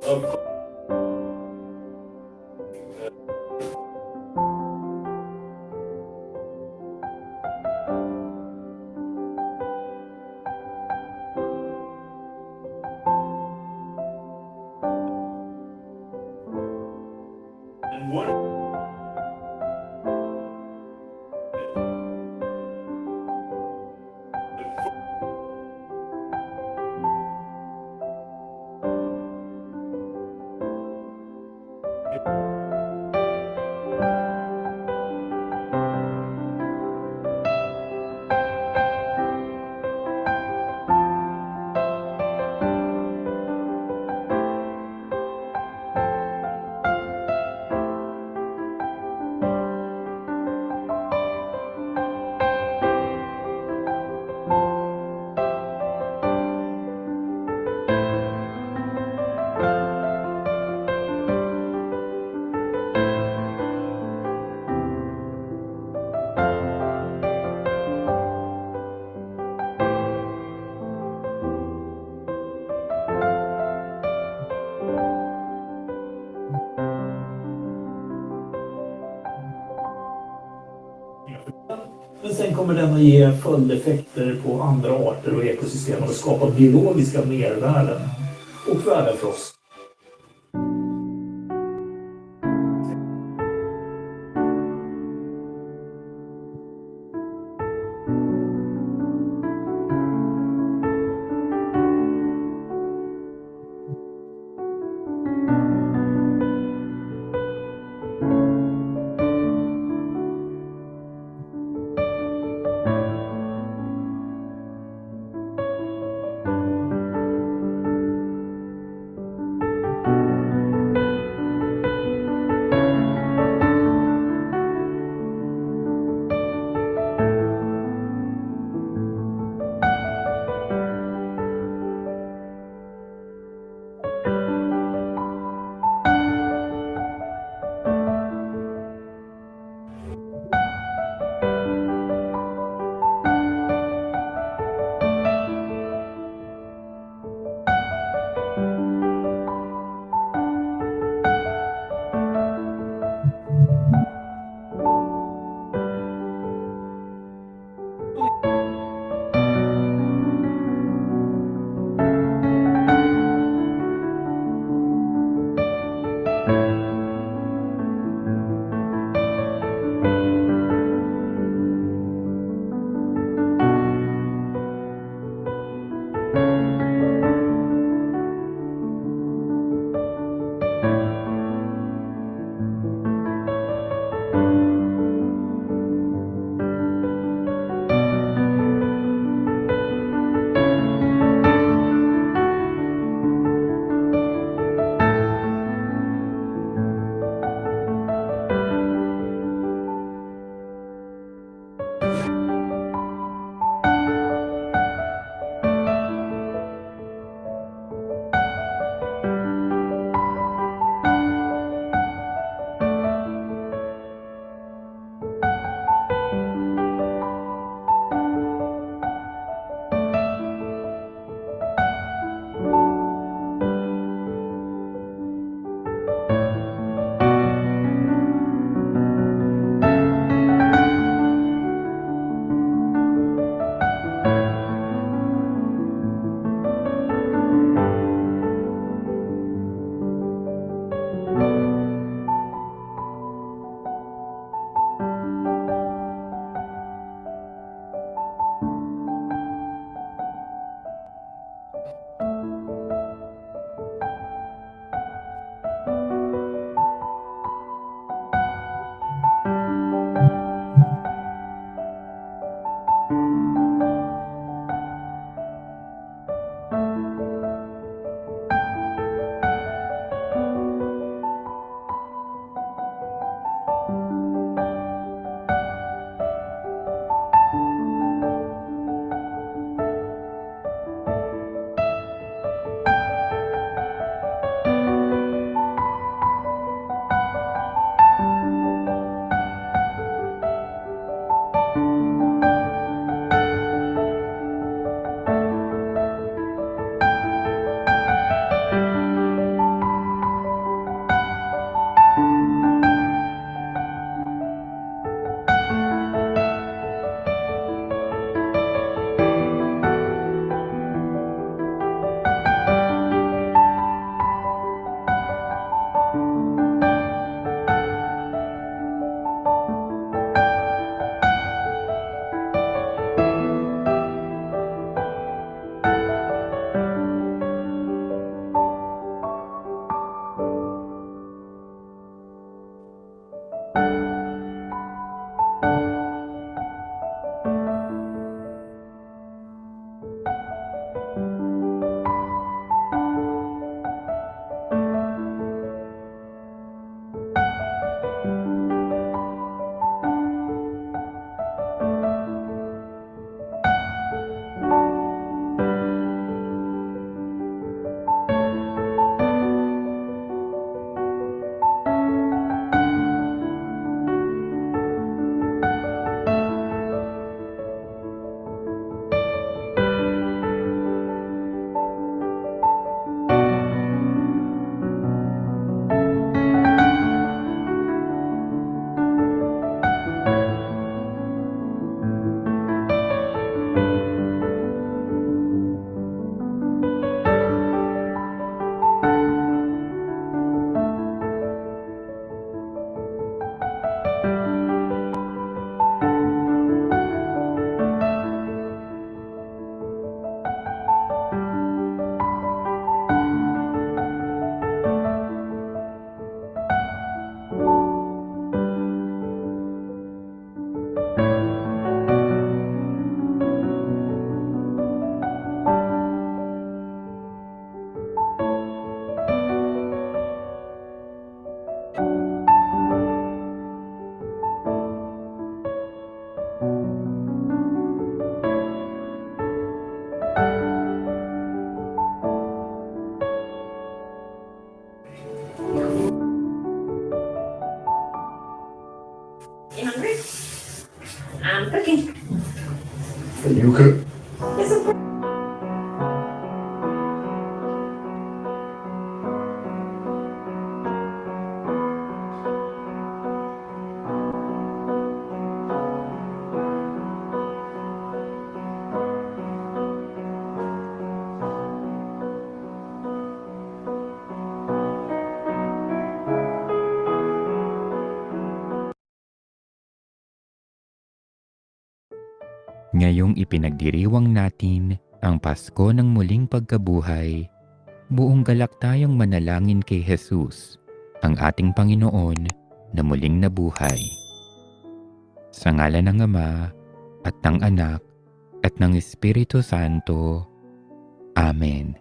Of and what men sen kommer den att ge följdeffekter på andra arter och ekosystem och skapa biologiska mervärden och värden för oss. You could. Ngayong ipinagdiriwang natin ang Pasko ng muling pagkabuhay, buong galak tayong manalangin kay Jesus, ang ating Panginoon na muling nabuhay. Sa ngalan ng Ama at ng Anak at ng Espiritu Santo. Amen.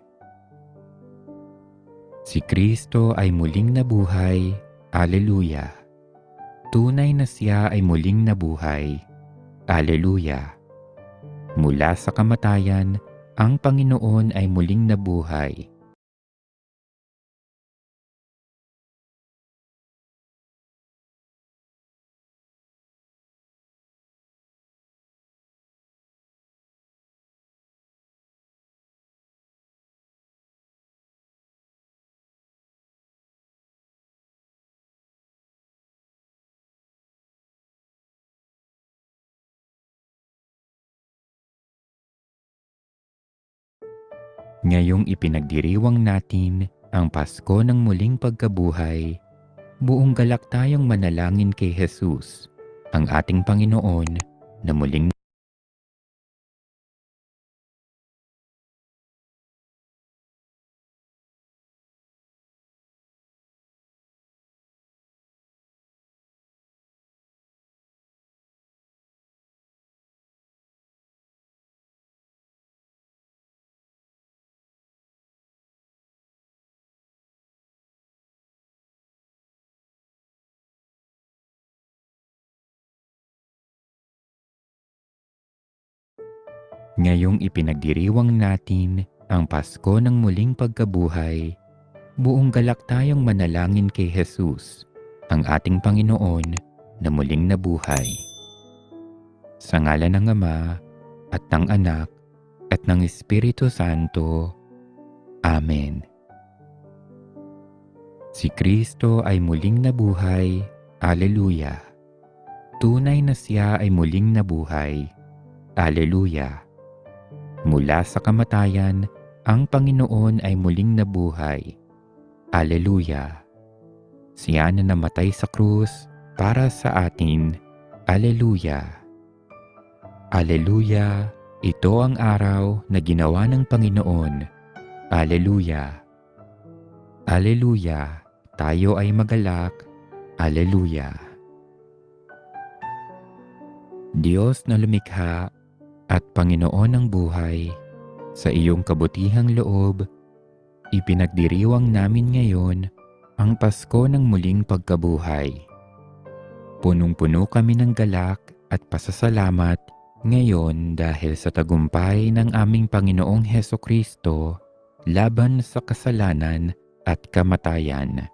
Si Kristo ay muling nabuhay. Alleluia. Tunay na siya ay muling nabuhay. Alleluia. Mula sa kamatayan, ang Panginoon ay muling nabuhay. Ngayong ipinagdiriwang natin ang Pasko ng muling pagkabuhay, buong galak tayong manalangin kay Jesus, ang ating Panginoon na muling Ngayong ipinagdiriwang natin ang Pasko ng muling pagkabuhay, buong galak tayong manalangin kay Jesus, ang ating Panginoon na muling nabuhay. Sa ngalan ng Ama at ng Anak at ng Espiritu Santo. Amen. Si Kristo ay muling nabuhay. Alleluia. Tunay na siya ay muling nabuhay. Alleluia. Mula sa kamatayan, ang Panginoon ay muling nabuhay. Alleluia. Siya na namatay sa krus para sa atin. Alleluia. Alleluia. Ito ang araw na ginawa ng Panginoon. Alleluia. Alleluia. Tayo ay magalak. Alleluia. Diyos na lumikha at Panginoon ng buhay, sa iyong kabutihang loob, ipinagdiriwang namin ngayon ang Pasko ng muling pagkabuhay. Punong-puno kami ng galak at pasasalamat ngayon dahil sa tagumpay ng aming Panginoong Hesukristo laban sa kasalanan at kamatayan.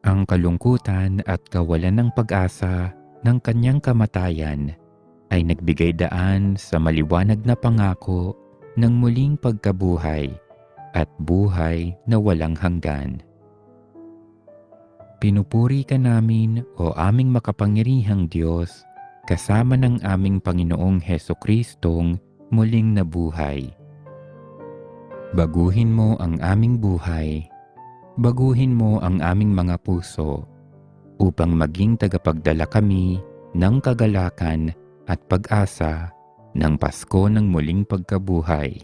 Ang kalungkutan at kawalan ng pag-asa ng kanyang kamatayan ay nagbigay daan sa maliwanag na pangako ng muling pagkabuhay at buhay na walang hanggan. Pinupuri ka namin, o aming makapangyarihang Diyos, kasama ng aming Panginoong Hesukristong muling nabuhay. Baguhin mo ang aming buhay, baguhin mo ang aming mga puso, upang maging tagapagdala kami ng kagalakan at pag-asa ng Pasko ng muling pagkabuhay.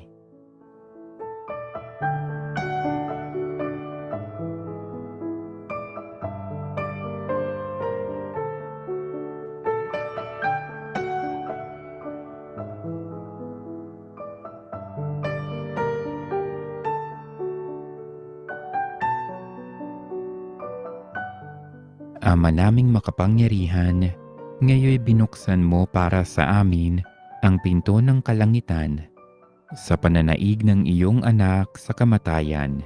Ama naming makapangyarihan, ngayoy binuksan mo para sa amin ang pinto ng kalangitan sa pananaig ng iyong anak sa kamatayan.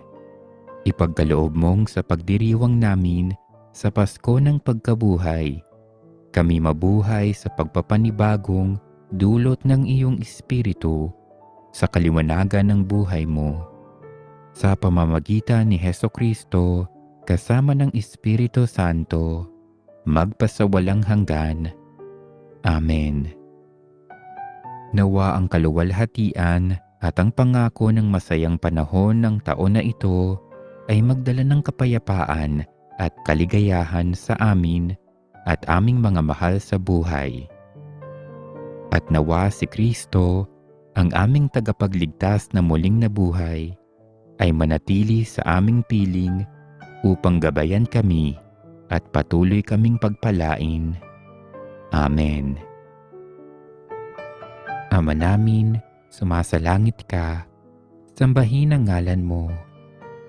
Ipagkaloob mong sa pagdiriwang namin sa Pasko ng pagkabuhay, kami mabuhay sa pagpapanibagong dulot ng iyong espiritu sa kaliwanagan ng buhay mo. Sa pamamagitan ni Hesukristo kasama ng Espiritu Santo, magpasawalang hanggan. Amen. Nawa ang kaluwalhatian at ang pangako ng masayang panahon ng taon na ito ay magdala ng kapayapaan at kaligayahan sa amin at aming mga mahal sa buhay. At nawa si Kristo, ang aming tagapagligtas na muling nabuhay, ay manatili sa aming piling upang gabayan kami at patuloy kaming pagpalain. Amen. Ama namin, sumasalangit ka, sambahin ang ngalan mo.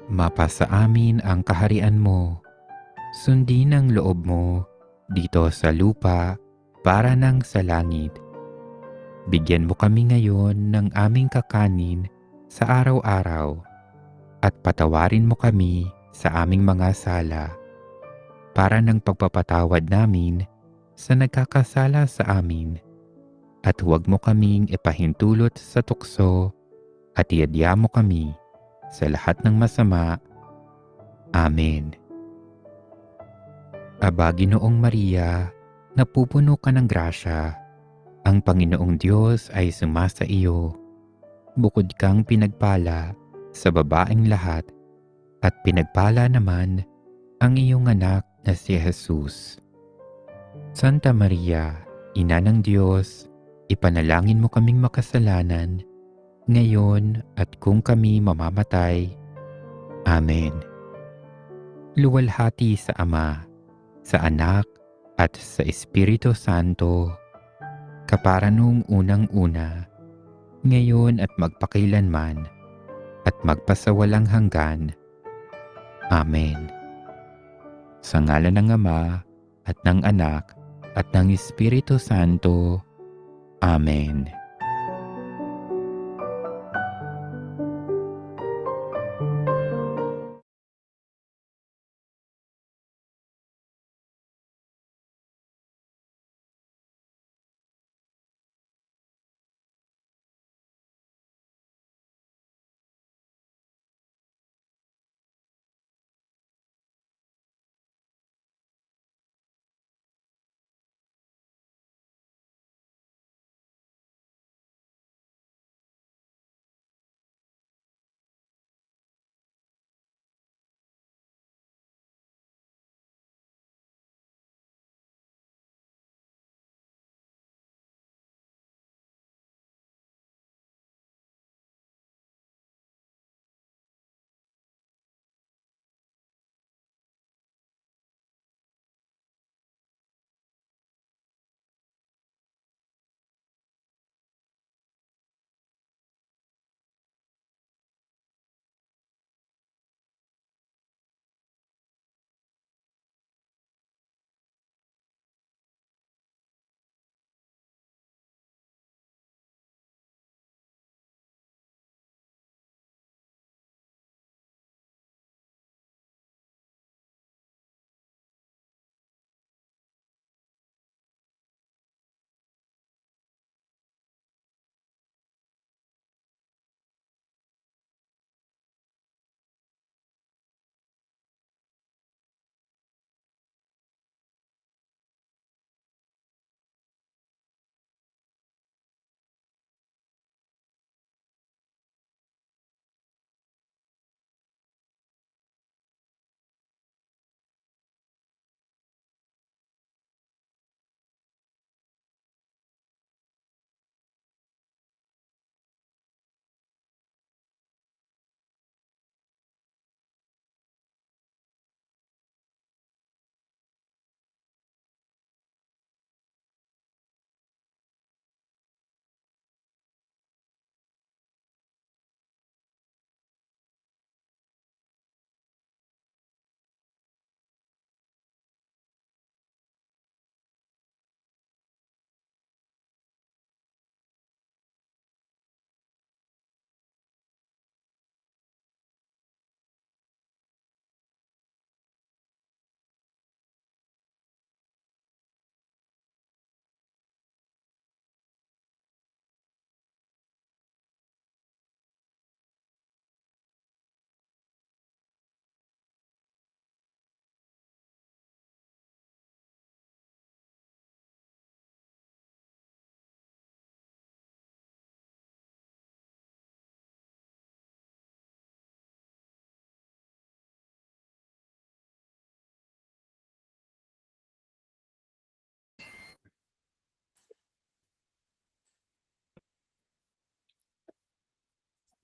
Mapasa amin ang kaharian mo. Sundin ang loob mo dito sa lupa para nang sa langit. Bigyan mo kami ngayon ng aming kakanin sa araw-araw at patawarin mo kami sa aming mga sala para ng pagpapatawad namin sa nagkakasala sa amin. At huwag mo kaming ipahintulot sa tukso at iadya mo kami sa lahat ng masama. Amen. Aba, Ginoong Maria, napupuno ka ng grasya. Ang Panginoong Diyos ay sumasa iyo. Bukod kang pinagpala sa babaeng lahat at pinagpala naman ang iyong anak na si Jesus. Santa Maria, Ina ng Diyos, ipanalangin mo kaming makasalanan, ngayon at kung kami mamamatay. Amen. Luwalhati sa Ama, sa Anak, at sa Espiritu Santo, kapara nung unang-una, ngayon at magpakailanman, at magpasawalang hanggan. Amen. Sa ngalan ng Ama, at ng Anak, at ng Espiritu Santo. Amen.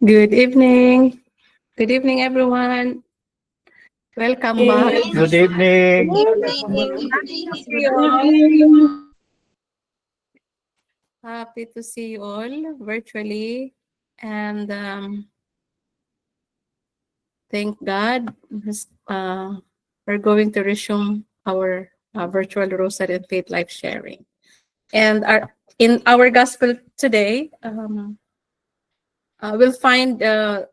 Good evening. Good evening, everyone. Welcome back. Good evening. Happy to see you all virtually. And thank God we're going to resume our virtual Rosary and Faith Life sharing. And in our gospel today, we'll find a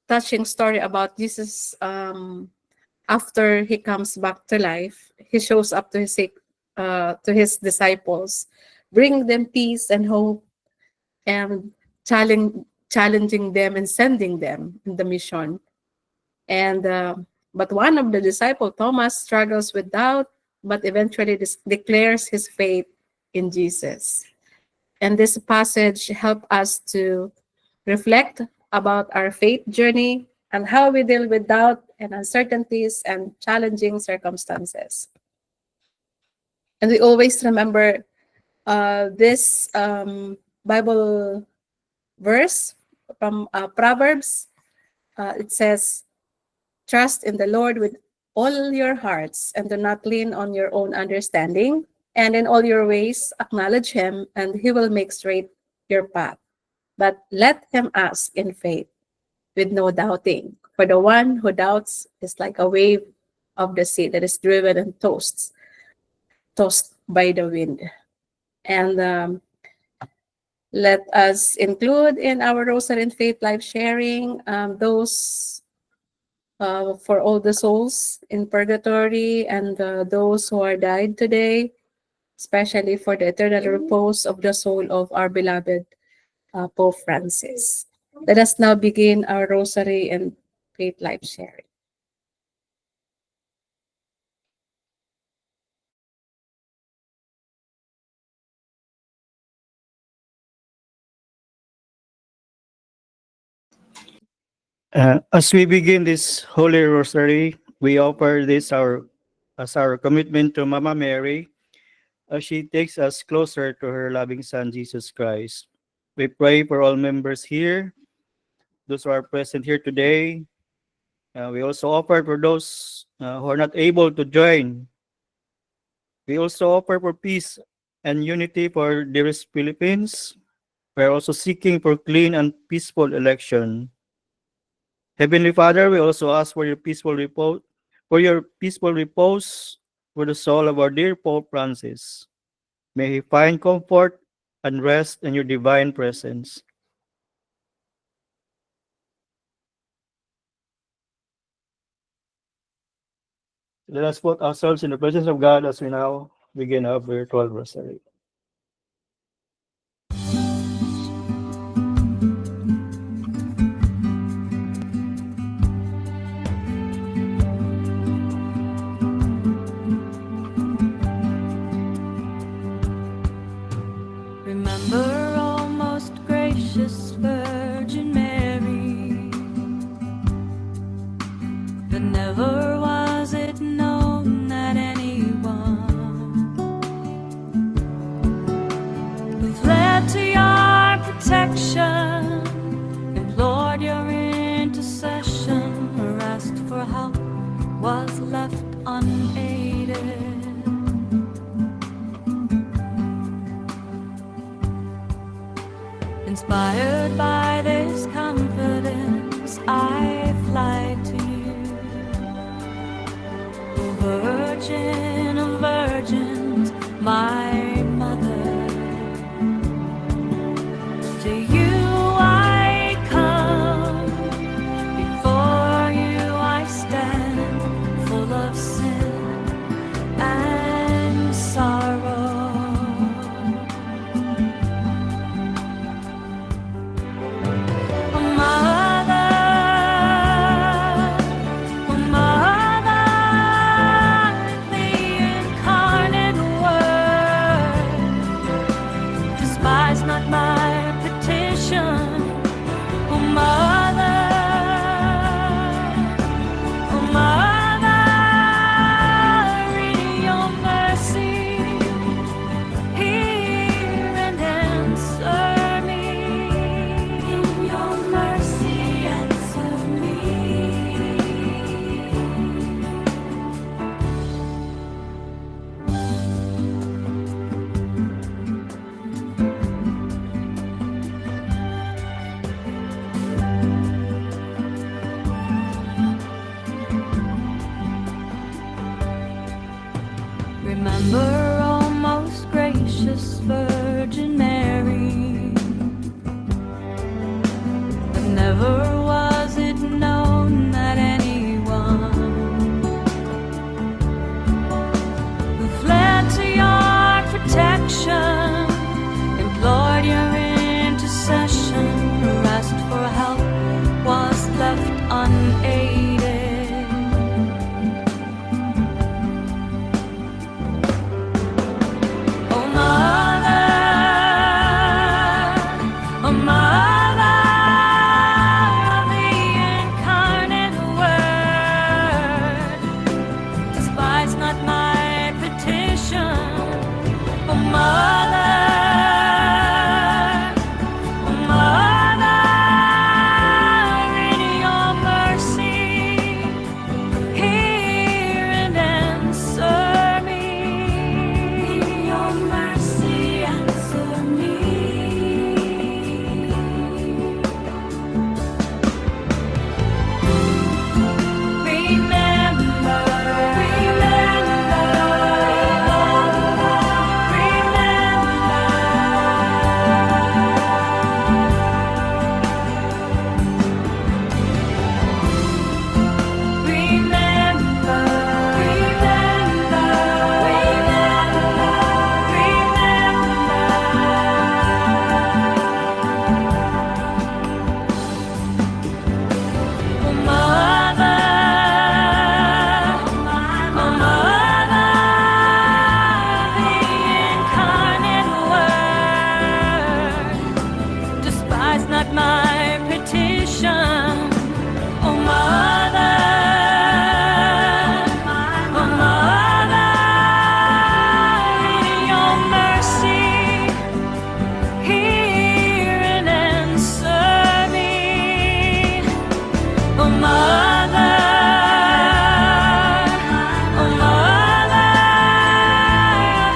touching story about Jesus. After he comes back to life, he shows up to his disciples, bring them peace and hope, and challenging them and sending them in the mission. And but one of the disciples, Thomas, struggles with doubt, but eventually declares his faith in Jesus. And this passage helps us to reflect about our faith journey and how we deal with doubt and uncertainties and challenging circumstances. And we always remember this Bible verse from Proverbs. It says, "Trust in the Lord with all your hearts and do not lean on your own understanding. And in all your ways acknowledge him, and he will make straight your path. But let him ask in faith with no doubting. For the one who doubts is like a wave of the sea that is driven and tossed by the wind." And let us include in our Rosary and Faith Life sharing those for all the souls in purgatory and those who are died today, especially for the eternal repose of the soul of our beloved Pope Francis. Let us now begin our Rosary and Faith Life sharing. As we begin this Holy Rosary, we offer this as our commitment to Mama Mary as she takes us closer to her loving Son, Jesus Christ. We pray for all members here, those who are present here today. We also offer for those who are not able to join. We also offer for peace and unity for dearest Philippines. We are also seeking for clean and peaceful election. Heavenly Father, we also ask for your peaceful repose, for the soul of our dear Pope Francis. May he find comfort and rest in your divine presence. Let us put ourselves in the presence of God as we now begin our virtual rosary. Remember, O most gracious Virgin Mary, that never was it known that anyone who fled to your protection, implored your intercession, or asked for help, was left unaided. Inspired by this confidence, I fly to you, O Virgin of Virgins, my Mother. To you I come, before you I stand, full of sin unaided. Oh mother of the incarnate word, despise not my petition. Oh mother, in your mercy, hear and answer me. In your mercy, answer me. Despise not my petition. Oh mother, in your mercy, hear and answer me. Oh mother,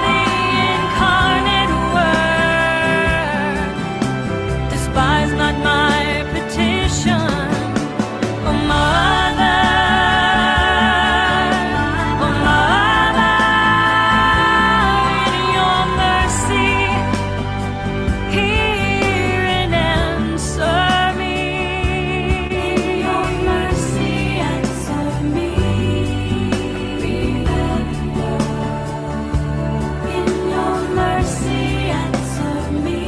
the incarnate word, despise not my petition. Oh mother, in your mercy, hear and answer me. In your mercy, answer me. Remember. In your mercy, answer me.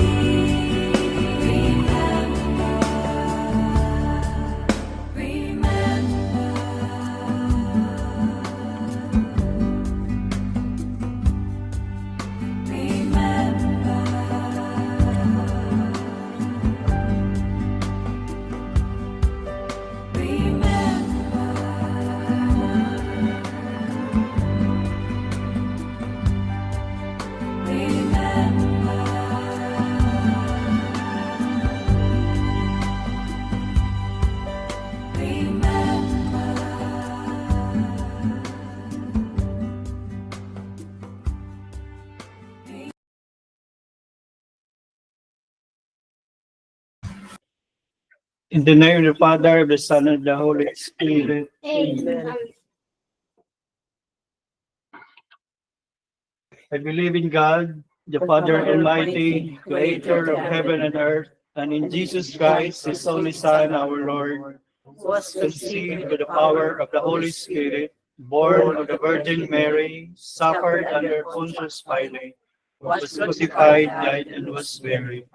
In the name of the Father, of the Son, and the Holy Spirit. Amen. I believe in God, the Father Almighty, creator of heaven and earth, and in Jesus Christ, his only Son, our Lord, Was conceived by the power of the Holy Spirit, born of the Virgin Mary, suffered under Pontius Pilate, was crucified, died, and was buried.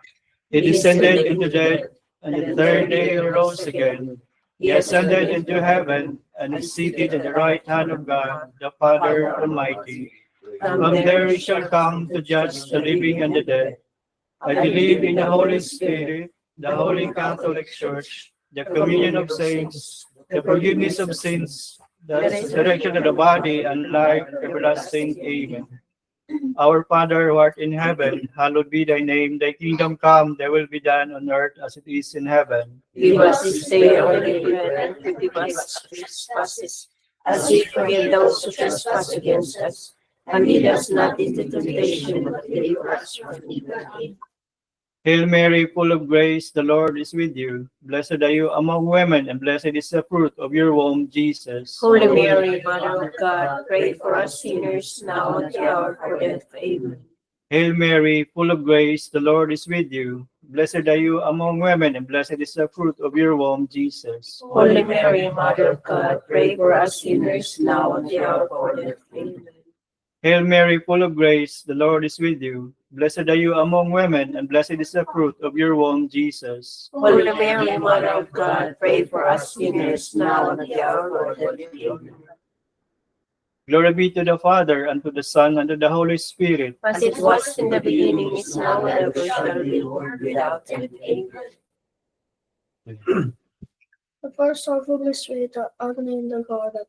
He descended into death, and the third day arose again. He ascended into heaven, and is seated at the right hand of God, the Father Almighty. From there he shall come to judge the living and the dead. I believe in the Holy Spirit, the Holy Catholic Church, the communion of saints, the forgiveness of sins, the resurrection of the body, and life everlasting. Amen. Our Father who art in heaven, hallowed be thy name. Thy kingdom come, thy will be done on earth as it is in heaven. Give us this day our daily bread, and forgive us our trespasses, as we forgive those who trespass against us. And lead us not into temptation, but deliver us from evil. Amen. Hail Mary, full of grace, the Lord is with you. Blessed are you among women, and blessed is the fruit of your womb, Jesus. Holy Mary, Mother of God, pray for us sinners, now and at the hour of our death. Amen. Hail Mary, full of grace, the Lord is with you. Blessed are you among women, and blessed is the fruit of your womb, Jesus. Holy Mary, Mother of God, pray for us sinners, now and at the hour of our death. Amen. Hail Mary, full of grace, the Lord is with you. Blessed are you among women, and blessed is the fruit of your womb, Jesus. Holy Mary, Mother of God, pray for us sinners now and at the hour of our death. Amen. Glory be to the Father, and to the Son, and to the Holy Spirit. As it was in the beginning, is now, and ever shall be, world without end. Amen. The first sorrowful mystery, the agony in the garden.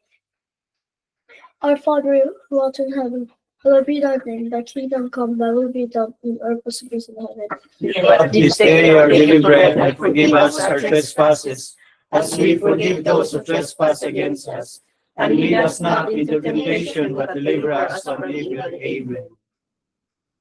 Our Father who art in heaven, hallowed be thy name. Thy kingdom come, thy will be done in earth as it is in heaven. Give us This day our daily bread, and forgive us our trespasses, as we forgive those who trespass against us. And lead us not into temptation, but deliver us from evil. Amen.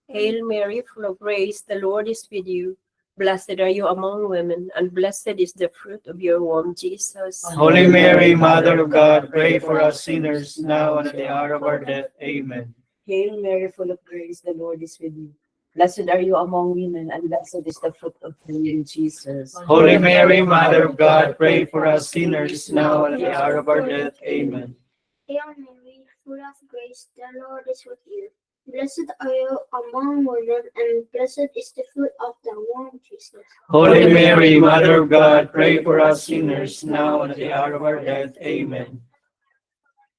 Hail Mary, full of grace, the Lord is with you. Blessed are you among women, and blessed is the fruit of your womb, Jesus. Holy Mary, Mother of God, pray for us sinners, now and at the hour of our death. Amen. Hail Mary, full of grace, the Lord is with you. Blessed are you among women, and blessed is the fruit of your womb, Jesus. Holy Mary, Mother of God, pray for us sinners, now and at the hour of our death. Amen. Hail Mary, full of grace, the Lord is with you. Blessed are you among women, and blessed is the fruit of the womb, Jesus. Holy Mary, Mother of God, pray for us sinners, now and at the hour of our death. Amen.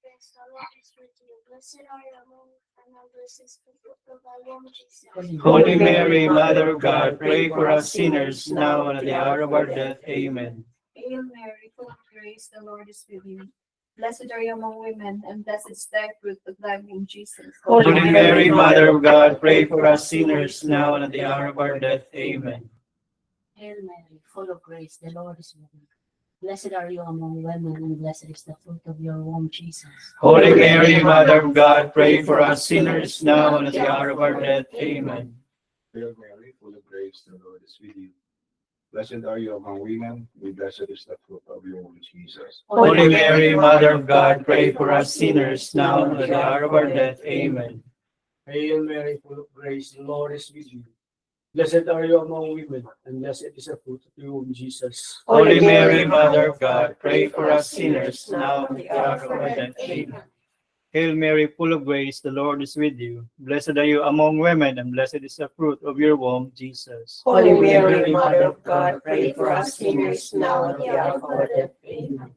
Praise the Lord is with you. Blessed are you among women, and blessed is the fruit of thy womb, Jesus. Holy Mary, Mother of God, pray for us sinners, now and at the hour of our death. Amen. Hail Mary, full of grace, the Lord is with you. Blessed are you among women, and blessed is the fruit of thy womb, Jesus. Holy Mary, Mother of God, pray for us sinners, now and at the hour of our death. Amen. Hail Mary, full of grace, the Lord is with you. Blessed are you among women, and blessed is the fruit of your womb, Jesus. Holy Mary, Mother of God, pray for us sinners, now and at the hour of our death. Amen. Hail Mary, full of grace, the Lord is with you. Blessed are you among women, and blessed is the fruit of your womb, Jesus. Holy Mary, Mother of God, pray for us sinners, now and at the hour of our death. Amen. Hail Mary, full of grace, the Lord is with you. Blessed are you among women, and blessed is the fruit of your womb, Jesus. Holy Mary, Mother of God, pray for us sinners, now and at the hour of our death. Amen. Hail Mary, full of grace, the Lord is with you. Blessed are you among women, and blessed is the fruit of your womb, Jesus. Holy Mary, Mother of God, pray for us sinners, now and at the hour of our death. Amen.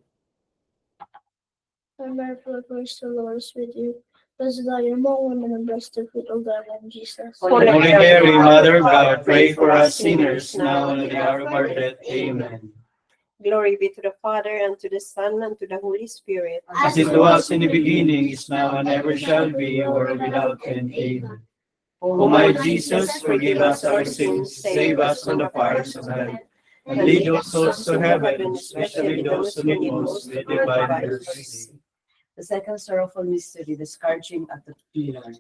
Hail Mary, full of grace, the Lord is with you. Blessed are you among women, and blessed is the fruit of thy womb, Jesus. Holy Mary, Mother of God, pray for us sinners, now and at the hour of our death. Amen. Glory be to the Father, and to the Son, and to the Holy Spirit. As it was in the beginning, is now, and ever shall be, world without end. Amen. O my Jesus, forgive us our sins, save us from the fires of hell, and lead those souls to heaven, especially those who need most the divine mercy. The second sorrowful mystery, the scourging at the pillar.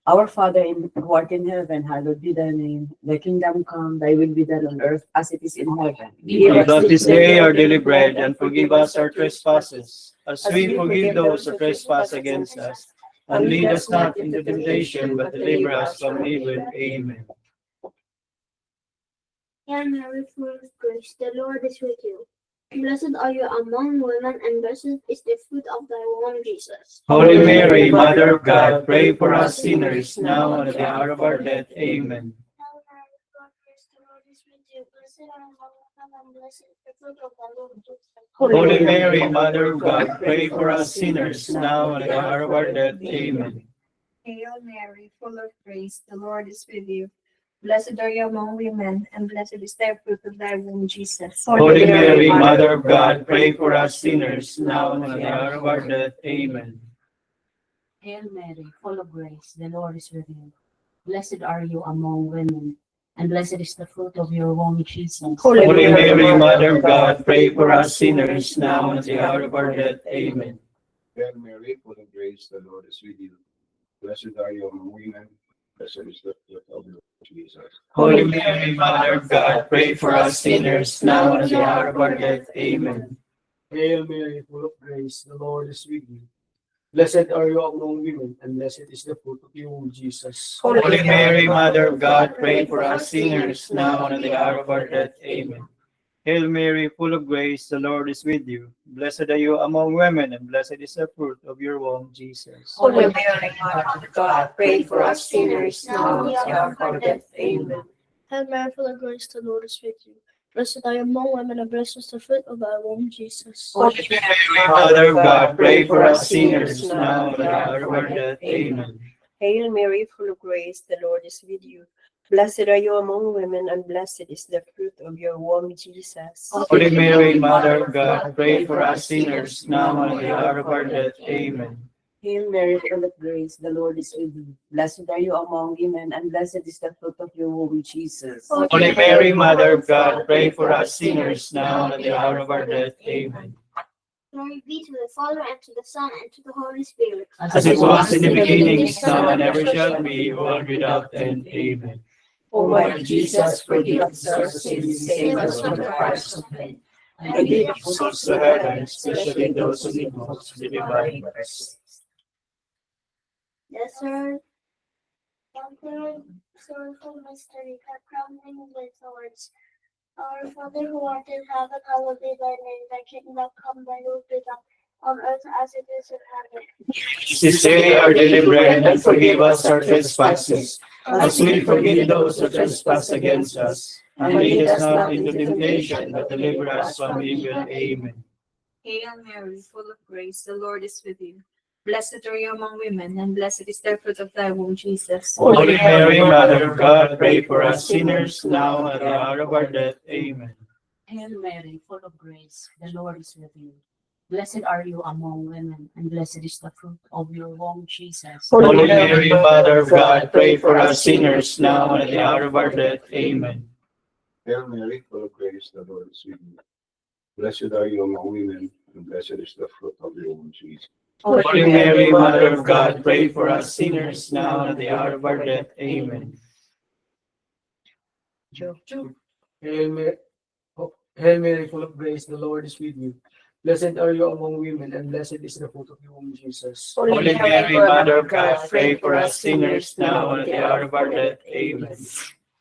Our Father who art in heaven, hallowed be thy name. Thy kingdom come, thy will be done on earth as it is in heaven. Give us this day our daily bread, and forgive us our trespasses, as we forgive those who trespass against us. And lead us not into temptation, but deliver us from evil. Amen. Hail Mary, full of grace, the Lord is with you. Blessed are you among women, and blessed is the fruit of thy womb, Jesus. Holy Mary, Mother of God, pray for us sinners, now and at the hour of our death. Amen. Hail Mary, full of grace, the Lord is with you. Blessed are you among women, and blessed is the fruit of thy womb, Jesus. Holy Mary, Mother of God, pray for us sinners, now and at the hour of our death. Amen. Hail Mary, full of grace, the Lord is with you. Blessed are you among women, and blessed is the fruit of thy womb, Jesus. Holy Mary, Mother of God, pray for us sinners, now and at the hour of our death. Amen. Hail Mary, full of grace, the Lord is with you. Blessed are you among women, and blessed is the fruit of your womb, Jesus. Holy Mary, Mother of God, pray for us sinners, now and at the hour of our death. Amen. Hail Mary, full of grace, the Lord is with you. Blessed are you among women, blessed is the fruit of your womb, Jesus. Holy Mary, Mother of God, pray for us sinners, now and at the hour of our death. Amen. Hail Mary, full of grace, the Lord is with you. Blessed are you among women, and blessed is the fruit of your womb, Jesus. Holy Mary, Mother of God, pray for us sinners, now and at the hour of our death. Amen. Hail Mary, full of grace, the Lord is with you. Blessed are you among women, and blessed is the fruit of your womb, Jesus. Holy Mary, Mother of God, pray for us sinners now and at the hour of our death. Amen. Hail Mary, full of grace, the Lord is with you. Blessed are you among women, and blessed is the fruit of thy womb, Jesus. Holy Mary, Mother of God, pray for us sinners now and at the hour of our death. Amen. Hail Mary, full of grace, the Lord is with you. Blessed are you among women, and blessed is the fruit of your womb, Jesus. Holy Mary, Mother of God, pray for us sinners now and at the hour of our death. Amen. Hail Mary, full of grace, the Lord is with you. Blessed are you among women, and blessed is the fruit of your womb, Jesus. Holy Mary, Mother of God, pray for us sinners now and at the hour of our death. Amen. Glory be to the Father, and to the Son, and to the Holy Spirit. As it was in the beginning, is now, and ever shall be, world without end. Amen. O my Jesus, forgive us our sins, save us from the fires of hell, And lead the souls to heaven, especially those who need most the divine mercy. Yes, sir. Sorrowful mystery, crowning with thorns. Our Father who art in heaven, hallowed be thy name. Thy kingdom come, thy will be done, on earth as it is in heaven. This day our daily bread, and forgive us our trespasses, as we forgive those who trespass against us. And lead us not into temptation, but deliver us from evil. Amen. Hail Mary, full of grace, the Lord is with you. Blessed are you among women, and blessed is the fruit of thy womb, Jesus. Holy Mary, Mother of God, pray for us sinners now and at the hour of our death. Amen. Hail Mary, full of grace, the Lord is with you. Blessed are you among women, and blessed is the fruit of your womb, Jesus. Holy Mary, Mother of God, pray for us sinners now and at the hour of our death. Amen. Hail Mary, full of grace, the Lord is with you. Blessed are you among women, and blessed is the fruit of your womb, Jesus. Holy Mary, Mother of God, pray for us sinners now and at the hour of our death. Amen. Hail Mary, Hail Mary, full of grace, the Lord is with you. Blessed are you among women, and blessed is the fruit of your womb, Jesus. Holy Mary, Mother of God, pray for us sinners now and at the hour of our death. Amen.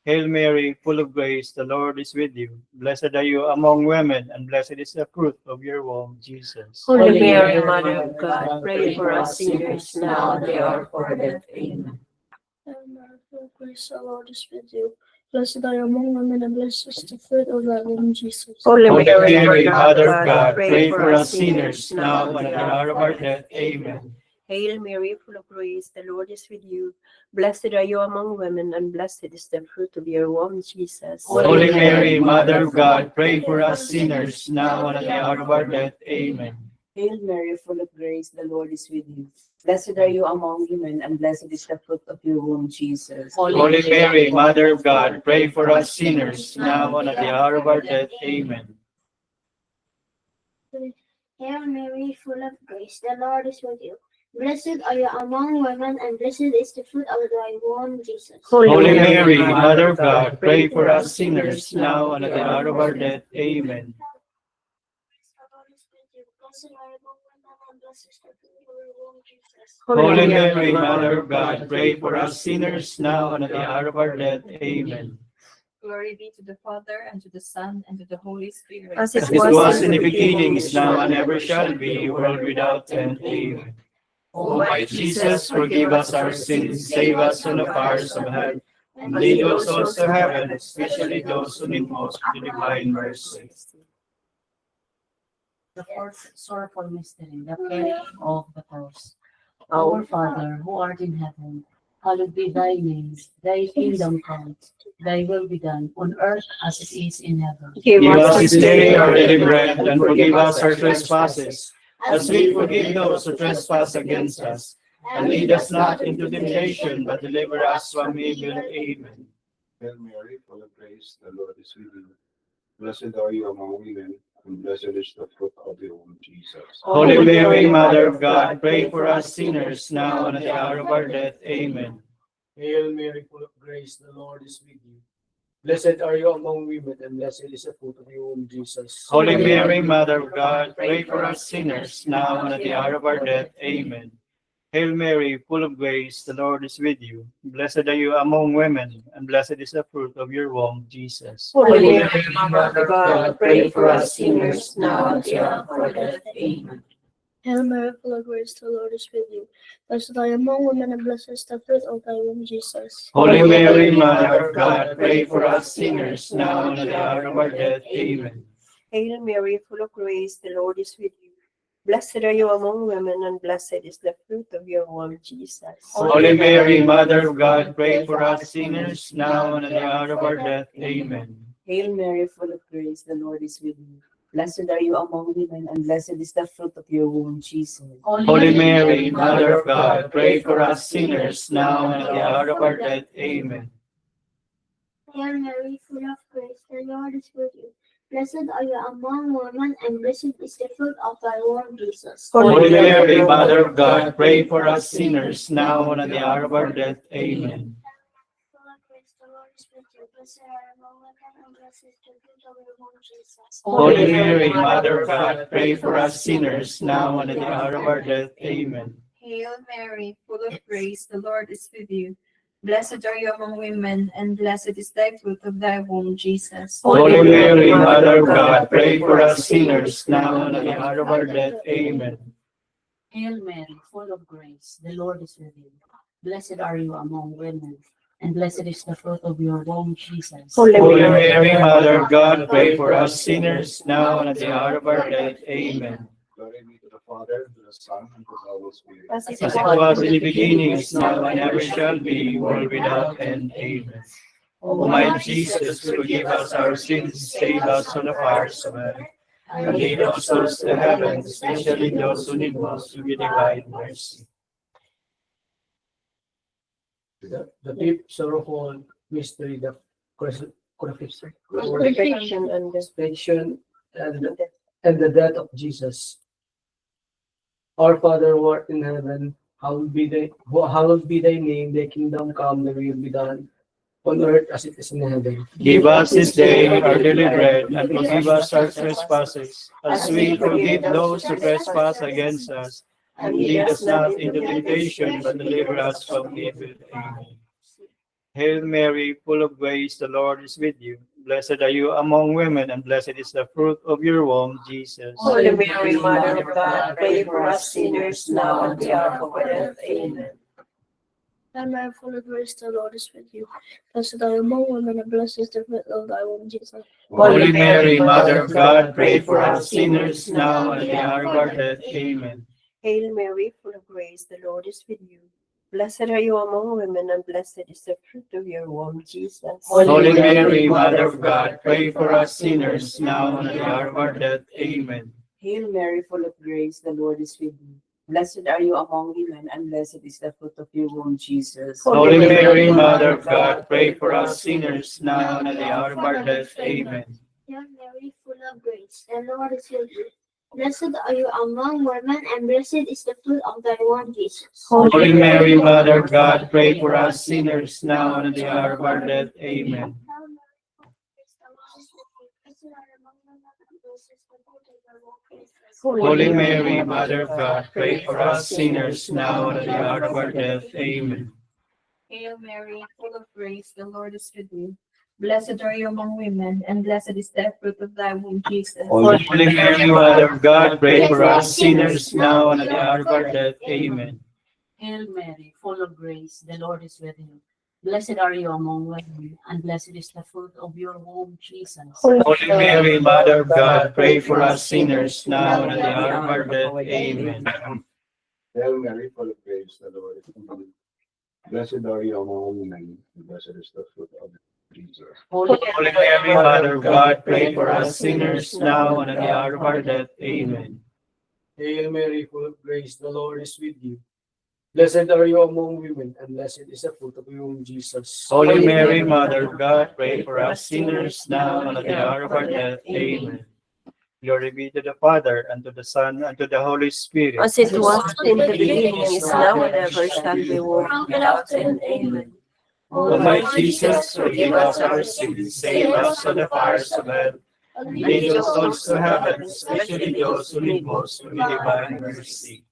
Hail Mary, full of grace, the Lord is with you. Blessed are you among women, and blessed is the fruit of your womb, Jesus. Holy Mary, Mother of God, pray for us sinners now and at the hour of our death. Amen. Hail Mary, full of grace, the Lord is with you. Blessed are you among women, and blessed is the fruit of thy womb, Jesus. Holy Holy Mary, Mary, Mother of God, pray for us sinners now and at the hour of our death. Amen. Hail Mary, full of grace, the Lord is with you. Blessed are you among women, and blessed is the fruit of your womb, Jesus. Holy Mary, Mother of God, pray for us sinners now and at the hour of our death. Amen. Hail Mary, full of grace, the Lord is with you. Blessed are you among women, and blessed is the fruit of your womb, Jesus. Holy Mary, Mother of God, pray for us sinners now and at the hour of our death. Amen. Hail Mary, full of grace, the Lord is with you. Blessed are you among women, and blessed is the fruit of thy womb, Jesus. Holy Mary, Mother of God, pray for us sinners now and at the hour of our death. Amen. Blessed are you among women, and blessed is the fruit of your womb, Jesus. Holy Mary, Mother of God, pray for us sinners now and at the hour of our death. Amen. Glory be to the Father, and to the Son, and to the Holy Spirit. As As it was in the beginning, is now, and ever shall be, world without end. Amen. O my Jesus, forgive us our sins, save us from the fires of hell, and lead us souls to heaven, especially those who need most of the divine mercy. The fourth sorrowful mystery, the carrying of the cross. Our Father, who art in heaven, hallowed be thy name. Thy kingdom come, thy will be done, on earth as it is in heaven. Give us this day our daily bread, and forgive us our trespasses, as we forgive those who trespass against us. And lead us not into temptation, but deliver us from evil. Amen. Hail Mary, full of grace, the Lord is with you. Blessed are you among women, and blessed is the fruit of your womb, Jesus. Holy Mary, Mother of God, pray for us sinners now and at the hour of our death. Amen. Hail Mary, full of grace, the Lord is with you. Blessed are you among women, and blessed is the fruit of your womb, Jesus. Holy Mary, Mother of God, pray for us sinners now and at the hour of our death. Amen. Hail Mary, full of grace, the Lord is with you. Blessed are you among women, and blessed is the fruit of your womb, Jesus. Holy Mary, Mother of God, pray for us sinners, now and at the hour of our death. Amen. Hail Mary, full of grace, the Lord is with you. Blessed are you among women, and blessed is the fruit of thy womb, Jesus. Holy Mary, Mother of God, pray for us sinners, now and at the hour of our death. Amen. Hail Mary, full of grace, the Lord is with you. Blessed are you among women, and blessed is the fruit of your womb, Jesus. Holy Mary, Mother of God, pray for us sinners, now and at the hour of our death. Amen. Hail Mary, full of grace, the Lord is with you. Blessed are you among women, and blessed is the fruit of your womb, Jesus. Holy Mary, Mother of God, pray for us sinners, now and at the hour of our death. Amen. Hail Mary, full of grace, the Lord is with you. Blessed are you among women, and blessed is the fruit of thy womb, Jesus. Holy Mary, Mother of God, pray for us sinners, now and at the hour of our death. Amen. Full of grace, the Lord is with you. Blessed are you among women, and blessed is the fruit of your womb, Jesus. Holy Mary, Mother of God, pray for us sinners, now and at the hour of our death. Amen. Hail Mary, full of grace, the Lord is with you. Blessed are you among women, and blessed is thy fruit of thy womb, Jesus. Holy Mary, Mother of God, pray for us sinners, now and at the hour of our death. Amen. Hail Mary, full of grace, the Lord is with you. Blessed are you among women, and blessed is the fruit of your womb, Jesus. Holy Mary, Mother of God, pray for us sinners, now and at the hour of our death. Amen. Glory be to the Father, to the Son, and to the Holy Spirit. As As it was in the beginning, is now, and ever shall be, world without end. Amen. O my Jesus, forgive us our sins, save us from the fires of hell, and lead our souls to heaven, especially those who need most of your divine mercy. The deep sorrowful mystery, the crucifixion crucifixion and the crucifixion and the death of Jesus. Our Father who art in heaven, hallowed be thy name, thy kingdom come, thy will be done on earth as it is in heaven. Give us this day our daily bread, and forgive us our trespasses, as we forgive those who trespass against us. And lead us not into temptation, but deliver us from evil. Amen. Hail Mary, full of grace, the Lord is with you. Blessed are you among women, and blessed is the fruit of your womb, Jesus. Holy Mary, Mother of God, pray for us sinners, now and at the hour of our death. Amen. Hail Mary, full of grace, the Lord is with you. Blessed are you among women, and blessed is the fruit of thy womb, Jesus. Holy Mary, Mother of God, pray for us sinners, now and at the hour of our death. Amen. Hail Mary, full of grace, the Lord is with you. Blessed are you among women, and blessed is the fruit of your womb, Jesus. Holy Mary, Mother of God, pray for us sinners, now and at the hour of our death. Amen. Hail Mary, full of grace, the Lord is with you. Blessed are you among women, and blessed is the fruit of your womb, Jesus. Holy Mary, Mother of God, pray for us sinners, now and at the hour of our death. Amen. Hail Mary, full of grace, the Lord is with you. Blessed are you among women, and blessed is the fruit of thy womb, Jesus. Holy Mary, Mother of God, pray for us sinners, now and at the hour of our death. Amen. Holy Mary, Mother of God, pray for us sinners, now and at the hour of our death. Amen. Hail Mary, full of grace, the Lord is with you. Blessed are you among women, and blessed is the fruit of thy womb, Jesus. Holy Mary, Mother of God, pray for us sinners, now and at the hour of our death. Amen. Hail Mary, full of grace, the Lord is with you. Blessed are you among women, and blessed is the fruit of your womb, Jesus. Holy Mary, Mother of God, pray for us sinners, now and at the hour of our death. Amen. Hail Mary, full of grace, the Lord is with you. Blessed are you among women, and blessed is the fruit of Jesus. Holy Mary, Mother of God, pray for us sinners, now and at the hour of our death. Amen. Hail Mary, full of grace, the Lord is with you. Blessed are you among women, and blessed is the fruit of your womb, Jesus. Holy Mary, Mother of God, pray for us sinners, now and at the hour of our death. Amen. Glory be to the Father, and to the Son, and to the Holy Spirit. As it was in the beginning, is now, and ever shall be, world without end. Amen. O my Jesus, forgive us our sins, save us from the fires of hell, and lead your souls to heaven, especially those who need most of your divine mercy.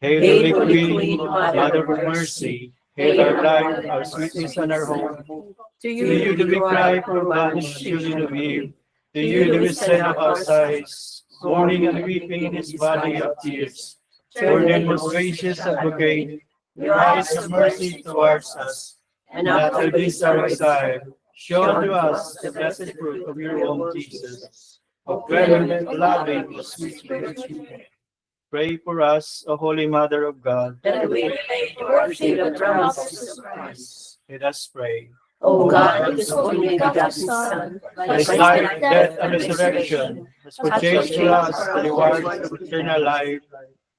Hail, Holy Queen, Mother of Mercy. Hail our life, our sweetness, and our hope. To To you do we cry, poor banished children of Eve. To you do we send up our sighs, mourning and weeping in this valley of tears. Turn then, most gracious advocate, your eyes of mercy towards us, and after this our exile, show unto us the blessed fruit of your womb, Jesus. O clement, loving, sweet Spirit, pray for us, O Holy Mother of God. that we may worship the promises of Christ. Let us pray. O God, whose only begotten Son, By his life, death, and resurrection, has purchased for us the reward of eternal life.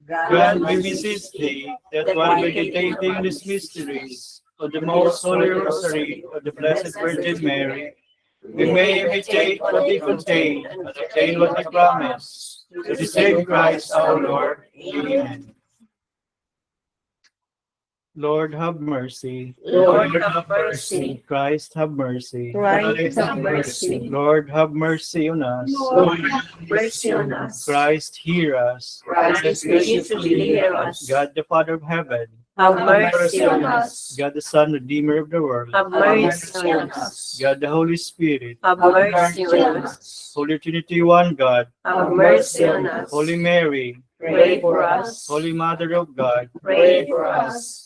Grant, we beseech thee, that while meditating these mysteries of the most holy rosary of the Blessed Virgin Mary, we may imitate what they contain and attain what they promise. Through the same Christ our Lord. Amen. Lord, have mercy. Lord, have mercy. Christ, have mercy. Christ, have mercy. Lord, have mercy on us. Lord, have mercy on us. Christ, hear us. Christ, graciously hear us. God, the Father of heaven, Have mercy on us. God, the Son, Redeemer of the world, Have mercy on us. God, the Holy Spirit, Have mercy on us. Holy Trinity, one God, Have mercy on us. Holy Mary, Pray for us. Holy Mother of God, Pray for us.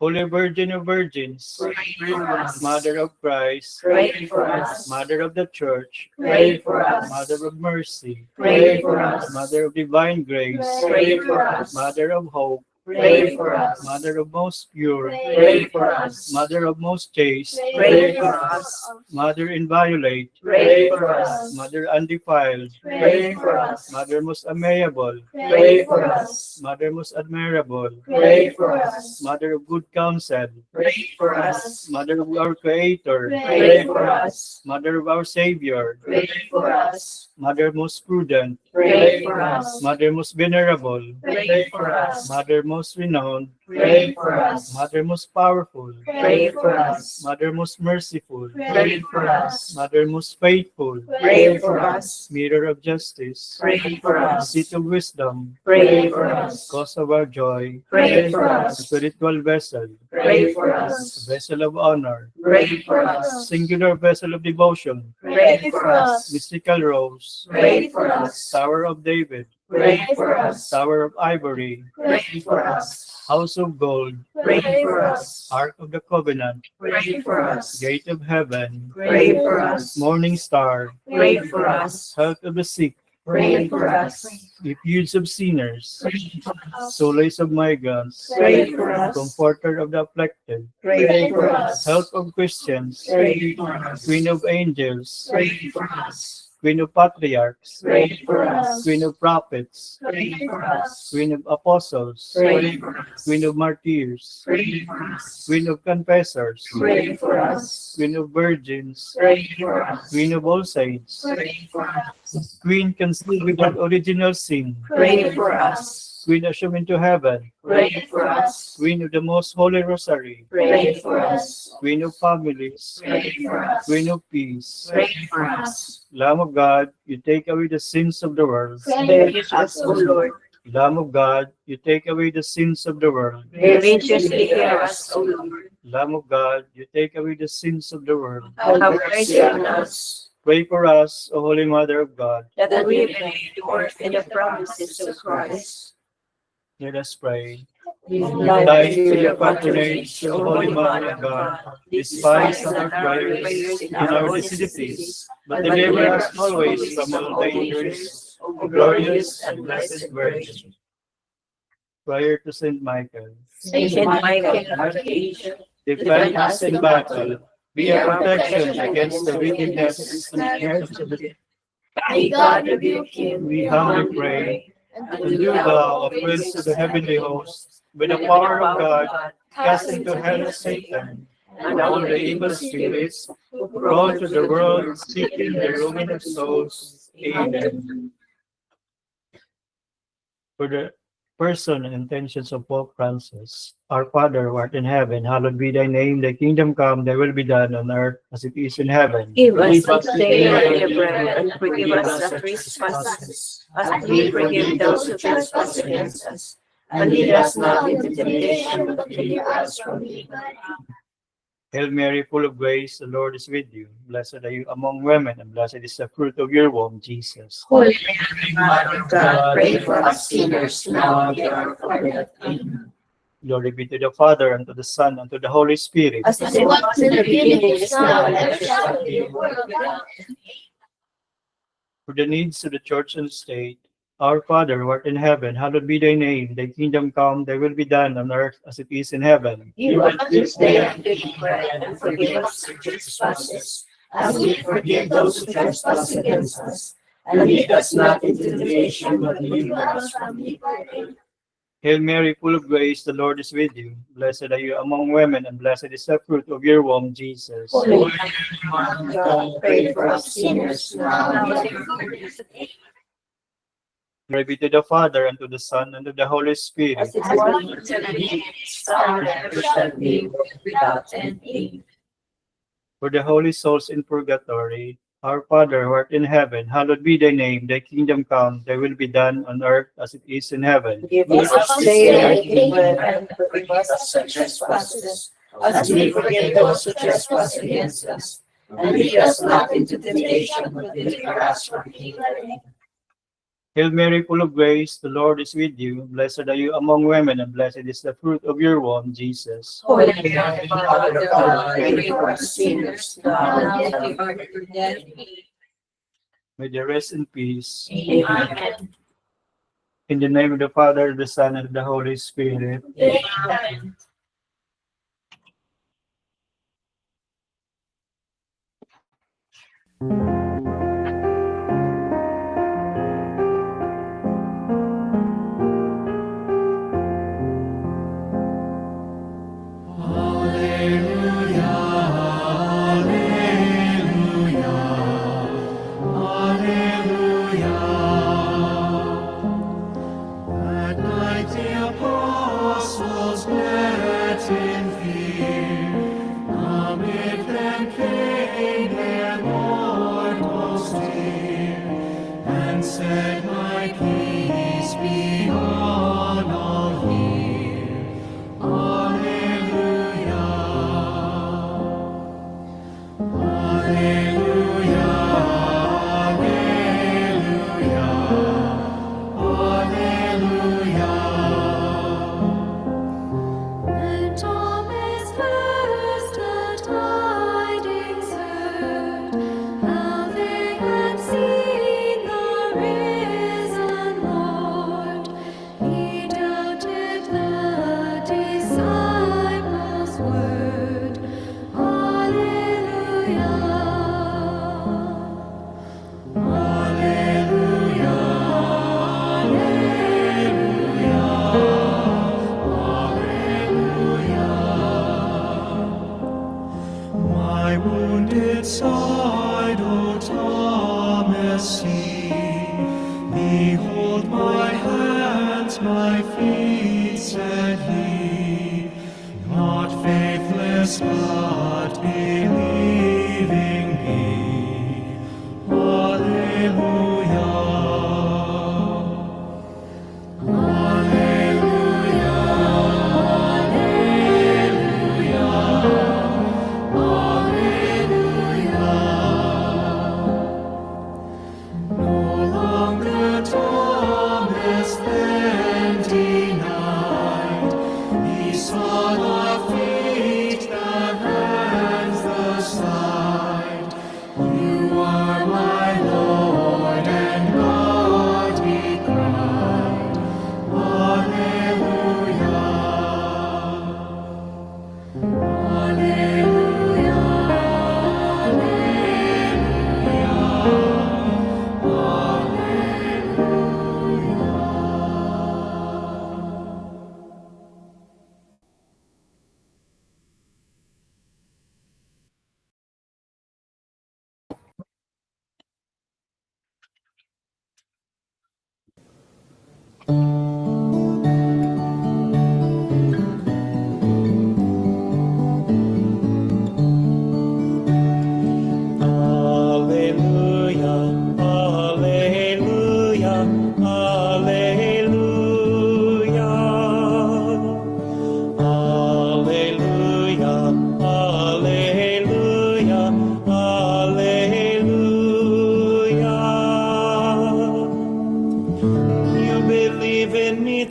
Holy Virgin of Virgins, Pray for us. Mother of Christ, Pray for us. Mother of the Church, Pray for us. Mother of Mercy, Pray for us. Mother of Divine Grace, Pray for us. Mother of Hope, Pray for us. Mother of Most Pure, Pray for us. Mother of Most Chaste, Pray for us. Mother Inviolate, Pray for us. Mother Undefiled, Pray for us. Mother Most Amiable, Pray for us. Mother Most Admirable, Pray for us. Mother of Good Counsel, Pray for us. Mother of our Creator, Pray for us. Mother of our Savior, Pray for us. Mother most prudent, Pray for us. Mother most venerable, Pray for us. Mother most renowned, Pray for us. Mother most powerful, Pray for us. Mother most merciful, Pray for us. Mother most faithful, Pray for us. Mirror of justice, Pray for us. Seat of wisdom, Pray for us. Cause of our joy, Pray for us. Spiritual vessel, Pray for us. Vessel of honor, Pray for us. Singular vessel of devotion, Pray for us. Mystical rose, Pray for us. Tower of David, Pray for us. Tower of Ivory, Pray for us. House of Gold, Pray for us. Ark of the Covenant, Pray for us. Gate of Heaven, Pray for us. Morning Star, Pray for us. Health of the Sick, Pray for us. Refuge of Sinners, Solace of Migrants, Pray for us. Comforter of the Afflicted, Pray for us. Help of Christians, Pray for us. Queen of Angels, Pray for us. Queen of Patriarchs, Pray for us. Queen of Prophets, Pray for us. Queen of Apostles, Pray for us. Queen of Martyrs, Pray for us. Queen of Confessors, Pray for us. Queen of Virgins, Pray for us. Queen of All Saints, Pray for us. Queen conceived without original sin, Pray for us. Queen assumed into heaven, Pray for us. Queen of the Most Holy Rosary, Pray for us. Queen of Families, Pray for us. Queen of Peace, Pray for us. Lamb of God, you take away the sins of the world. Spare us, O Lord. Lamb of God, you take away the sins of the world. Graciously hear us, O Lord. Lamb of God, you take away the sins of the world. Have mercy on us, Pray for us, O Holy Mother of God. that we may endure in the promises of Christ. Let us pray. Thanks to your patronage, O Holy Mother of God, despise not our prayers in our necessities, but deliver us always from all dangers, O glorious and blessed Virgin. Prayer to Saint Michael. Saint Michael, Archangel, Defend us in battle. Be a protection against the wickedness and cares of the may God rebuke him. We humbly pray. And do thou, O Prince of the heavenly host, with the power of God, cast into hell Satan and all the evil spirits who prowl to the world seeking the ruin of souls. Amen. For the person and intentions of Pope Francis, our Father who art in heaven, hallowed be thy name, thy kingdom come, thy will be done on earth as it is in heaven. Give us this day our daily bread, and forgive us our trespasses, as we forgive those who trespass against us. and lead us not into temptation, but deliver us from evil. Hail Mary, full of grace, the Lord is with you. Blessed are you among women, and blessed is the fruit of your womb, Jesus. Holy Mary, Mother of God, pray for us sinners, now and at our hour of death. Amen. Glory be to the Father, and to the Son, and to the Holy Spirit. As it was in the beginning, is now, and ever shall be, world without end. For the needs of the church and state, our Father, who art in heaven, hallowed be thy name. Thy kingdom come, thy will be done on earth as it is in heaven. Give us this day our daily bread, and forgive us our trespasses, as we forgive those who trespass against us. And lead us not into temptation, but deliver us from evil. Amen. Hail Mary, full of grace, the Lord is with you. Blessed are you among women, and blessed is the fruit of your womb, Jesus. Holy Mary, Mother of God, pray for us sinners, now and at our hour of death. Amen. Glory be to the Father, and to the Son, and to the Holy Spirit. As it was in the beginning, is now, and ever shall be, world without end. Amen. For the holy souls in purgatory, our Father, who art in heaven, hallowed be thy name. Thy kingdom come, thy will be done on earth as it is in heaven. Give us this day our daily bread, and forgive us our trespasses, as we forgive those who trespass against us. And lead us not into temptation, but deliver us from evil. Amen. Hail Mary, full of grace, the Lord is with you. Blessed are you among women, and blessed is the fruit of your womb, Jesus. Holy Mary, Mother of God, pray for us sinners, now and at the hour of our death. May they rest in peace. Amen. In the name of the Father, the Son, and the Holy Spirit. Amen. That night the apostles met in fear. Amid them came their Lord most dear, and said, "My peace be on all here." Alleluia. Alleluia. When Thomas first the tidings heard, how they had seen the risen Lord, he doubted the disciples' word. Alleluia. Alleluia. My wounded side, O Thomas, see. Behold my hands, my feet, said he. Not faithless, but believing me. Alleluia. Alleluia. No longer Thomas then denied. He saw the feet, the hands,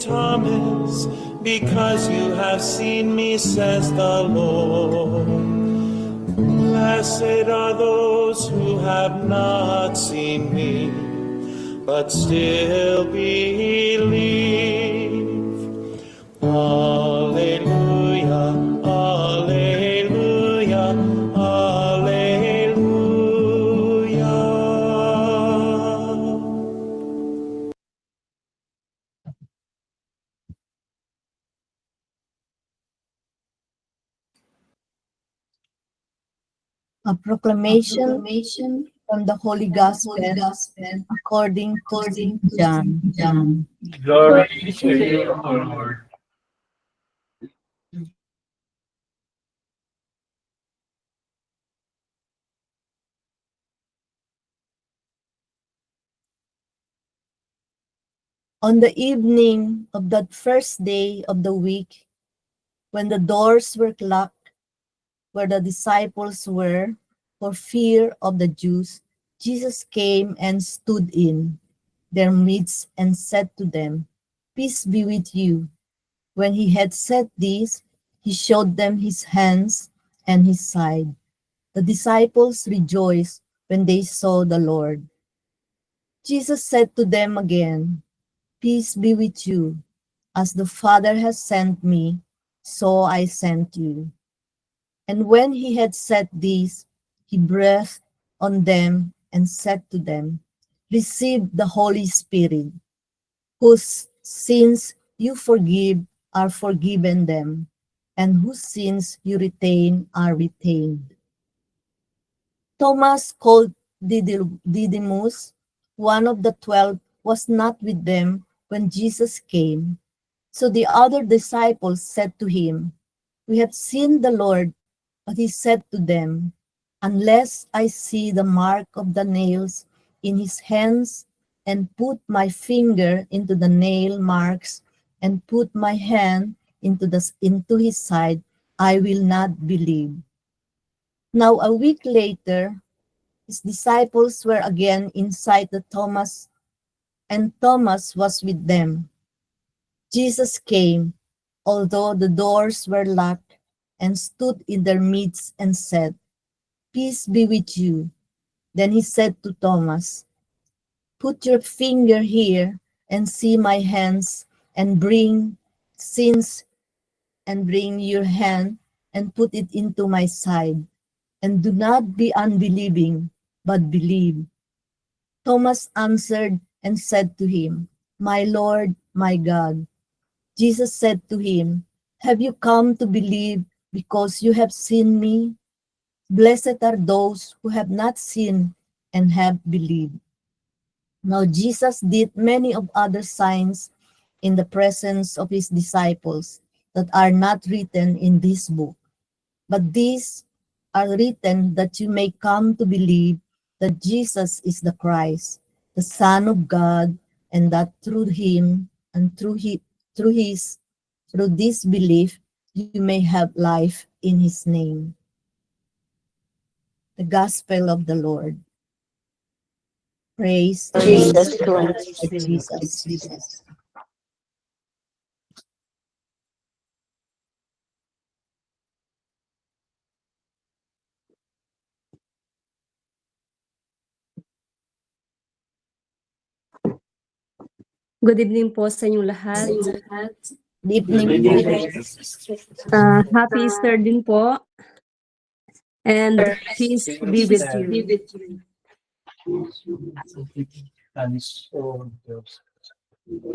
Thomas, because you have seen me, says the Lord. Blessed are those who have not seen me, but still believe. Alleluia, alleluia, alleluia. A proclamation from the Holy Gospel according to John. Glory to you, O Lord. On the evening of that first day of the week, when the doors were locked where the disciples were, for fear of the Jews, Jesus came and stood in their midst and said to them, "Peace be with you." When he had said this, he showed them his hands and his side. The disciples rejoiced when they saw the Lord. Jesus said to them again, "Peace be with you. As the Father has sent me, so I sent you." And when he had said this, he breathed on them and said to them, "Receive the Holy Spirit. Whose sins you forgive are forgiven them, and whose sins you retain are retained." Thomas, called Didymus, one of the 12, was not with them when Jesus came. So the other disciples said to him, "We have seen the Lord." But he said to them, "Unless I see the mark of the nails in his hands, and put my finger into the nail marks, and put my hand into his side, I will not believe." Now a week later, his disciples were again inside the Thomas, and Thomas was with them. Jesus came, although the doors were locked, and stood in their midst and said, "Peace be with you." Then he said to Thomas, "Put your finger here and see my hands, and bring your hand and put it into my side. And do not be unbelieving, but believe." Thomas answered and said to him, "My Lord, my God." Jesus said to him, "Have you come to believe because you have seen me? Blessed are those who have not seen and have believed." Now Jesus did many of other signs in the presence of his disciples that are not written in this book. But these are written that you may come to believe that Jesus is the Christ, the Son of God, and that through him and through this belief you may have life in his name. The Gospel of the Lord. Praise Jesus Christ. Jesus. Good evening po sa inyong lahat. Good evening. Happy Easter din po. And peace be with you.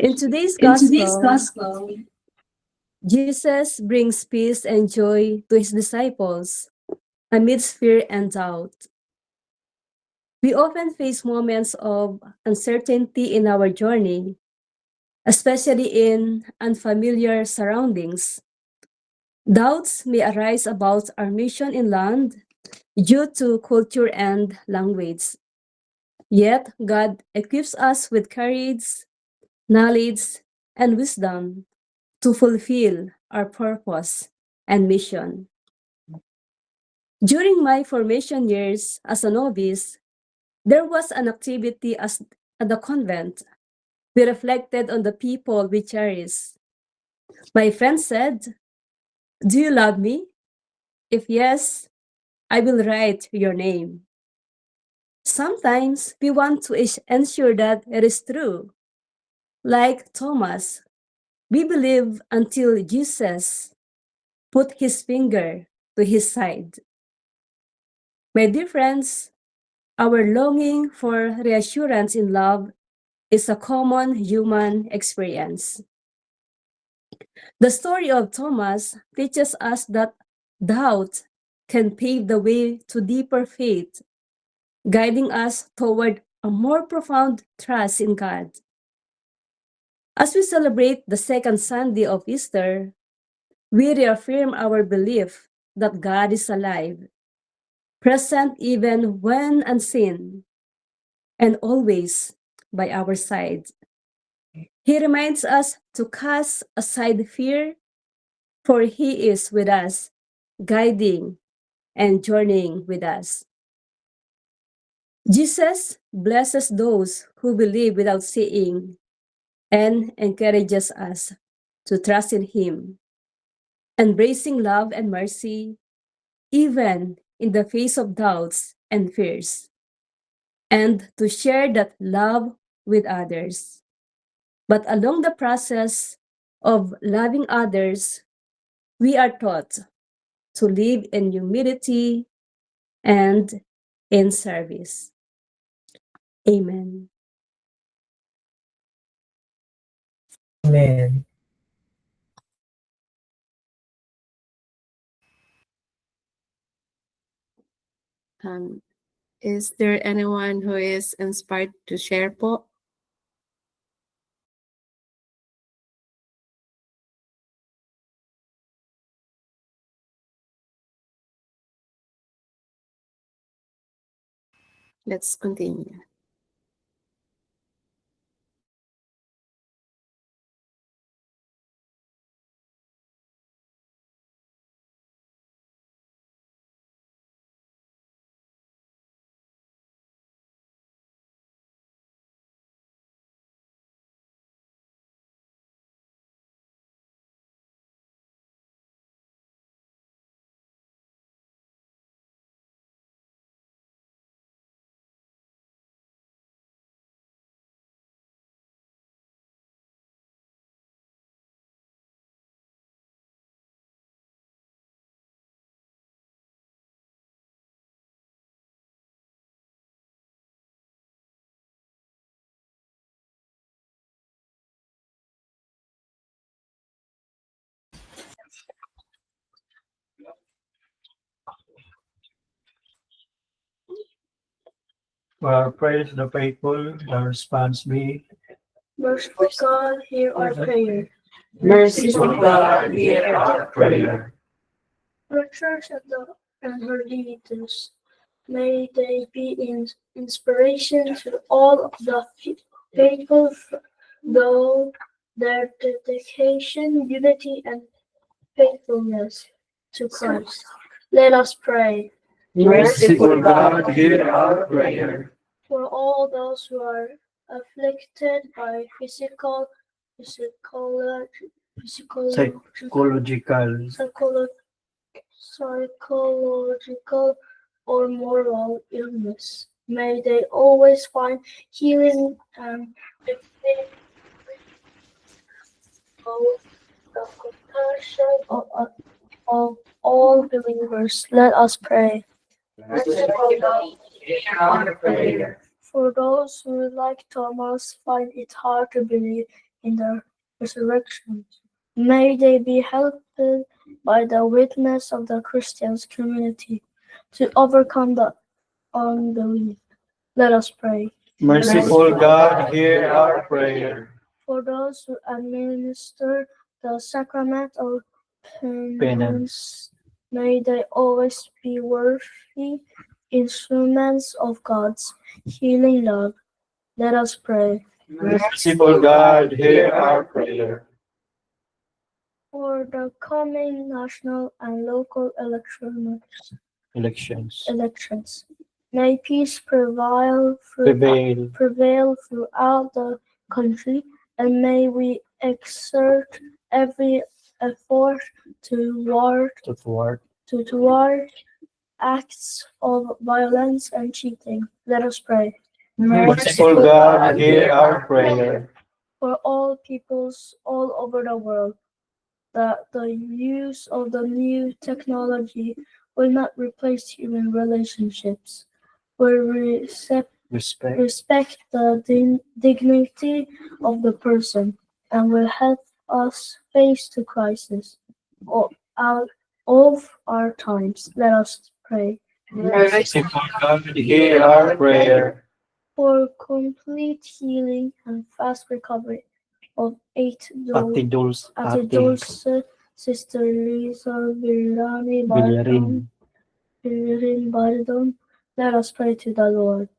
In today's gospel, Jesus brings peace and joy to his disciples amidst fear and doubt. We often face moments of uncertainty in our journey, especially in unfamiliar surroundings. Doubts may arise about our mission in land due to culture and language. Yet, God equips us with courage, knowledge, and wisdom to fulfill our purpose and mission. During my formation years as a novice, there was an activity at the convent be reflected on the people we cherish. My friend said, "Do you love me? If yes, I will write your name." Sometimes we want to ensure that it is true. Like Thomas, we believe until Jesus put his finger to his side. My dear friends, our longing for reassurance in love is a common human experience. The story of Thomas teaches us that doubt can pave the way to deeper faith, guiding us toward a more profound trust in God. As we celebrate the second Sunday of Easter, we reaffirm our belief that God is alive, present even when unseen, and always by our side. He reminds us to cast aside fear, for He is with us, guiding and journeying with us. Jesus blesses those who believe without seeing and encourages us to trust in Him, embracing love and mercy, even in the face of doubts and fears, and to share that love with others. But along the process of loving others, we are taught to live in humility and in service. Amen. Amen. Is there anyone who is inspired to share po? Let's continue. Praise the faithful, the response be. Merciful God, hear our prayer. Merciful God, hear our prayer. For the Church and her leaders, may they be inspiration to all of the faithful, though their dedication, unity, and faithfulness to Christ. Let us pray. Merciful God, hear our prayer. For all those who are afflicted by psychological or moral illness, may they always find healing and the compassion of all believers. Let us pray. Merciful God, hear our prayer. For those who, like Thomas, find it hard to believe in the resurrection, may they be helped by the witness of the Christian community to overcome the unbelief. Let us pray. Merciful God, hear our prayer. For those who administer the sacrament of penance, may they always be worthy instruments of God's healing love. Let us pray. Merciful God, hear our prayer. For the coming national and local elections, may peace prevail throughout the country, and may we exert every effort toward toward acts of violence and cheating. Let us pray. Merciful God, hear our prayer. For all peoples all over the world, that the use of the new technology will not replace human relationships, will respect the dignity of the person, and will help us face the crisis out of our times. Let us pray. Merciful God, hear our prayer. For complete healing and fast recovery of Ate Dulce, Sister Lisa Villarin Bardon, let us pray to the Lord.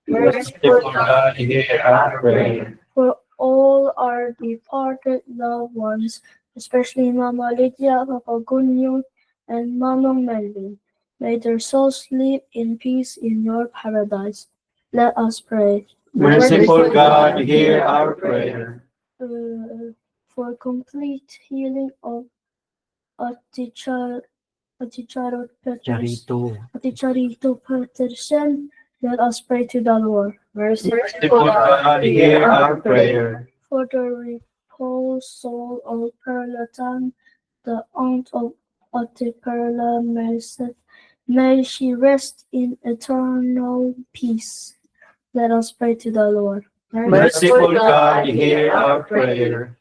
Merciful God, hear our prayer. For all our departed loved ones, especially Mama Lydia, Papa Gunyon, and Mama Melvin, may their souls sleep in peace in your paradise. Let us pray. Merciful God, hear our prayer. For complete healing of Aticharo Peterson, let us pray to the Lord. Merciful God, hear our prayer. For the reposed soul of Perla Tan, the aunt of Ate Perla Merced, may she rest in eternal peace. Let us pray to the Lord. Merciful God, hear our prayer.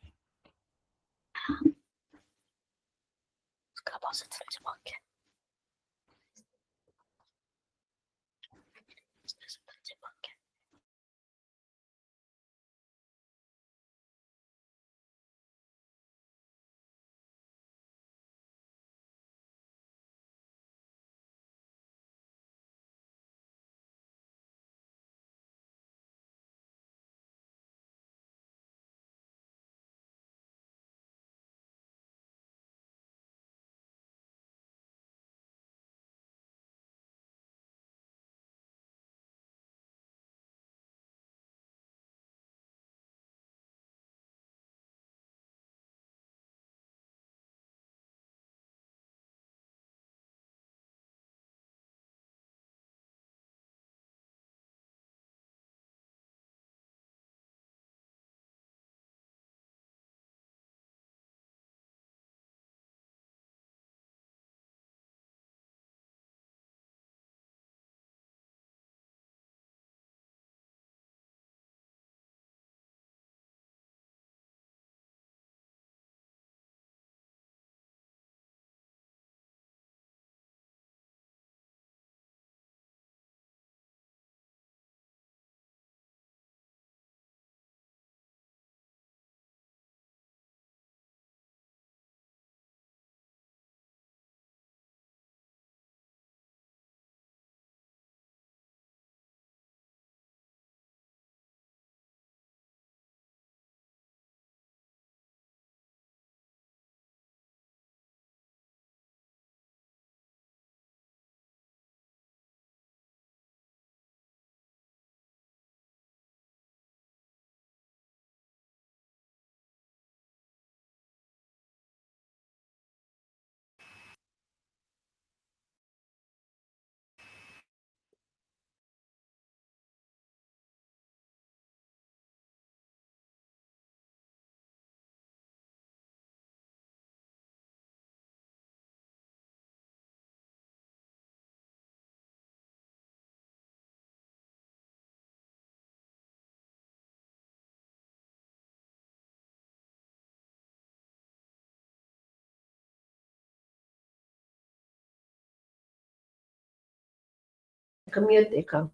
Commute ikaw.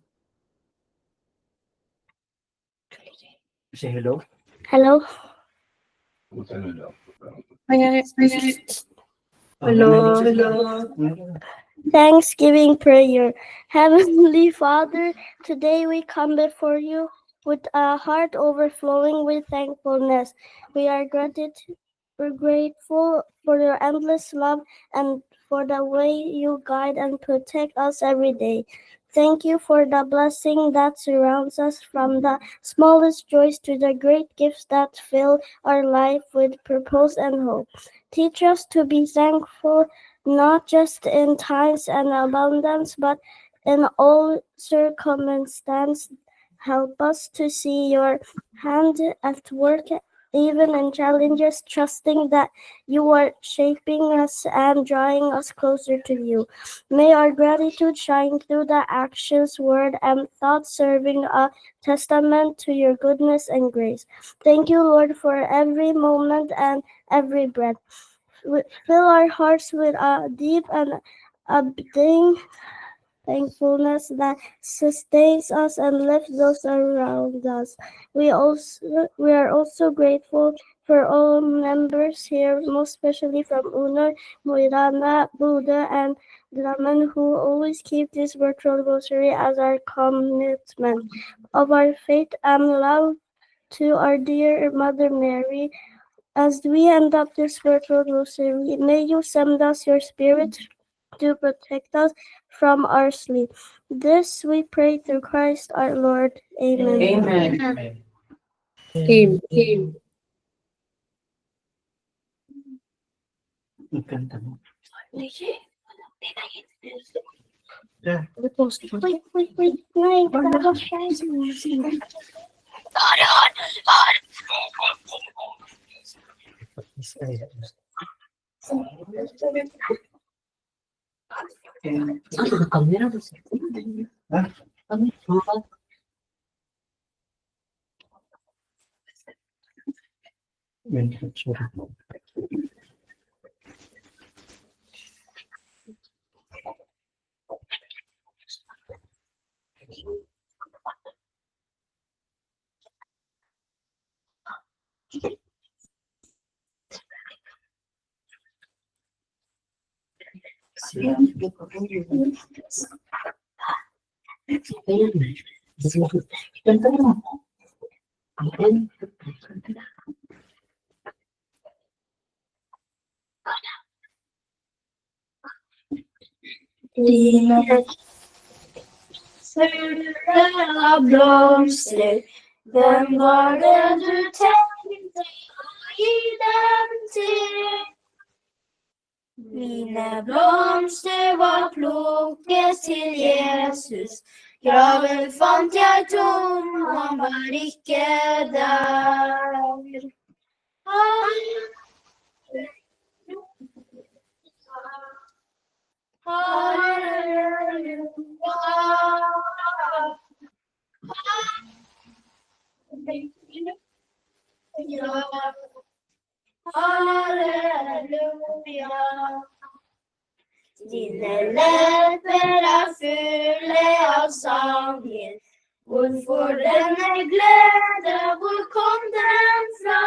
Say hello. Hello. Thanksgiving prayer. Heavenly Father, today we come before you with a heart overflowing with thankfulness. We're grateful for your endless love and for the way you guide and protect us every day. Thank you for the blessing that surrounds us, from the smallest joys to the great gifts that fill our life with purpose and hope. Teach us to be thankful, not just in times and abundance, but in all circumstances. Help us to see your hand at work, even in challenges, trusting that you are shaping us and drawing us closer to you. May our gratitude shine through the actions, word, and thought, serving a testament to your goodness and grace. Thank you, Lord, for every moment and every breath. Fill our hearts with a deep and abiding thankfulness that sustains us and lifts those around us. We are also grateful for all members here, most especially from Uno, Moirana, Buddha, and Laman, who always keep this virtual rosary as our commitment of our faith and love to our dear Mother Mary. As we end up this virtual rosary, may you send us your spirit to protect us from our sleep. This we pray through Christ our Lord. Amen. Amen. Amen. Wait. Kamera ba siya? Kamera. Surra blomster, hvem var det du tänkte ge dem till? Mina blomster var ploket till Jesus, graven fant jeg tom, han var ikke der. Halleluja. Dine lepper er fulle av sangen. Hvorfor denne glede, hvor kom den fra?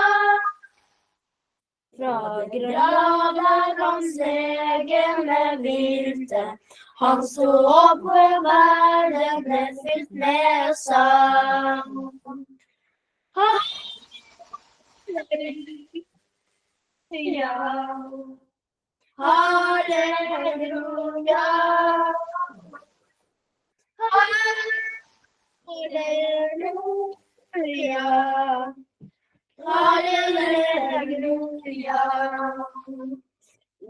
Fra graven hans egne hvilte. Han sto opp og verden ble fylt med sang. Halleluja. Halleluja. Halleluja. Halleluja.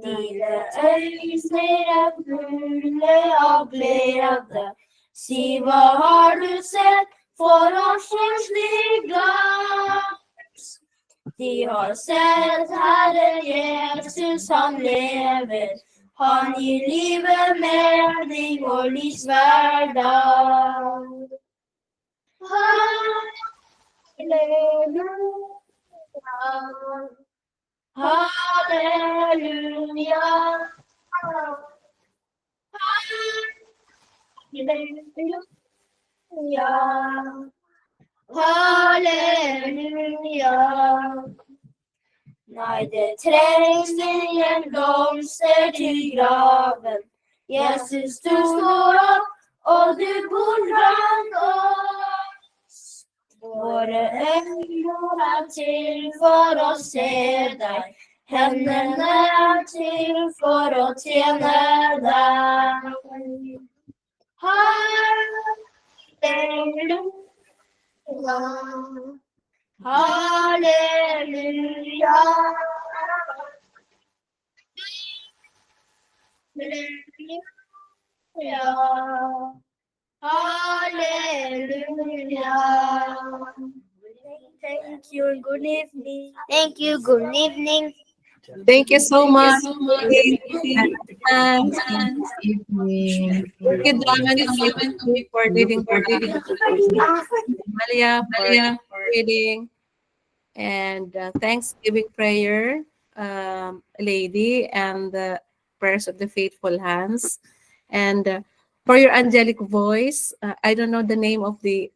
Dine øyne er fulle av glede. Si, hva har du sett for oss som slik glans? De har sett Herre Jesus, han lever. Han gir livet mening og lys hver dag. Halleluja. Halleluja. Halleluja. Nei, det trengs ingen blomster til graven. Jesus, du står opp, og du bor blant oss. Våre øyne er til for å se deg. Hendene er til for å tjene deg. Thank you. Good evening. Thank you. Good evening. Thank you so much. And thank you, Dominic, for leading Malia for reading. And Thanksgiving prayer, lady, and the prayers of the faithful hands. And for your angelic voice, I don't know the name of the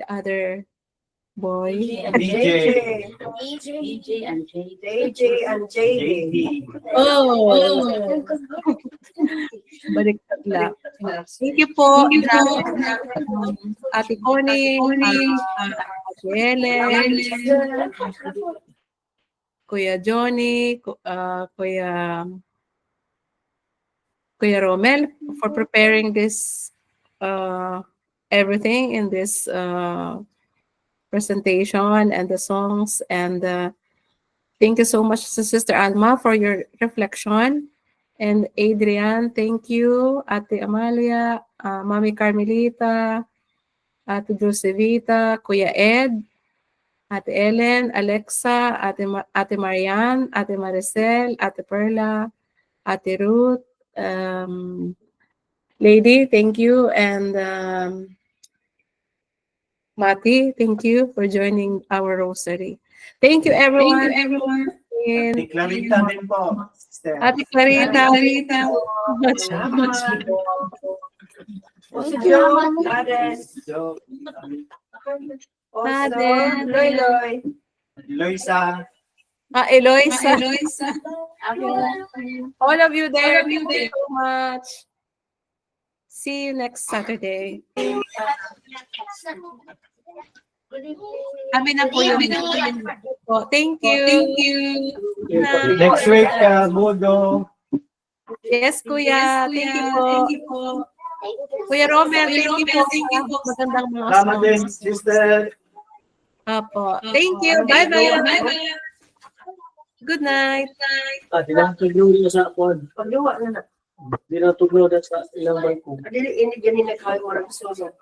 other boy. DJ. EJ and JD. JJ and JD. Oh, baliktad lang. Thank you po, Ate Connie, Ate Helen, Kuya Johnny, Kuya Romel, for preparing this everything in this presentation and the songs. And thank you so much to Sister Alma for your reflection. And Adrian, thank you. Ate Amalia, Mami Carmelita, Ate Josevita, Kuya Ed, Ate Ellen, Alexa, Ate Marianne, Ate Maricel, Ate Perla, Ate Ruth, Lady, thank you. And Mati, thank you for joining our rosary. Thank you, everyone. Ate Clarita din po. Sister. Ate Clarita. So, Loy. Eloisa. Eloisa. All of you there, thank you so much. See you next Saturday. Kami na po yung Thank you. Next week, Bodo. Yes, Kuya. Thank you po. Kuya Romel, thank you po. Magandang mga Salamat din, songs. sister. Apo. Thank you. Bye-bye. Good night. Di na tuglo niya sa akin. Pagluwa na na. Di na tuglo sa ilang bangko. Adili, ini ganun na kayo walang susunod.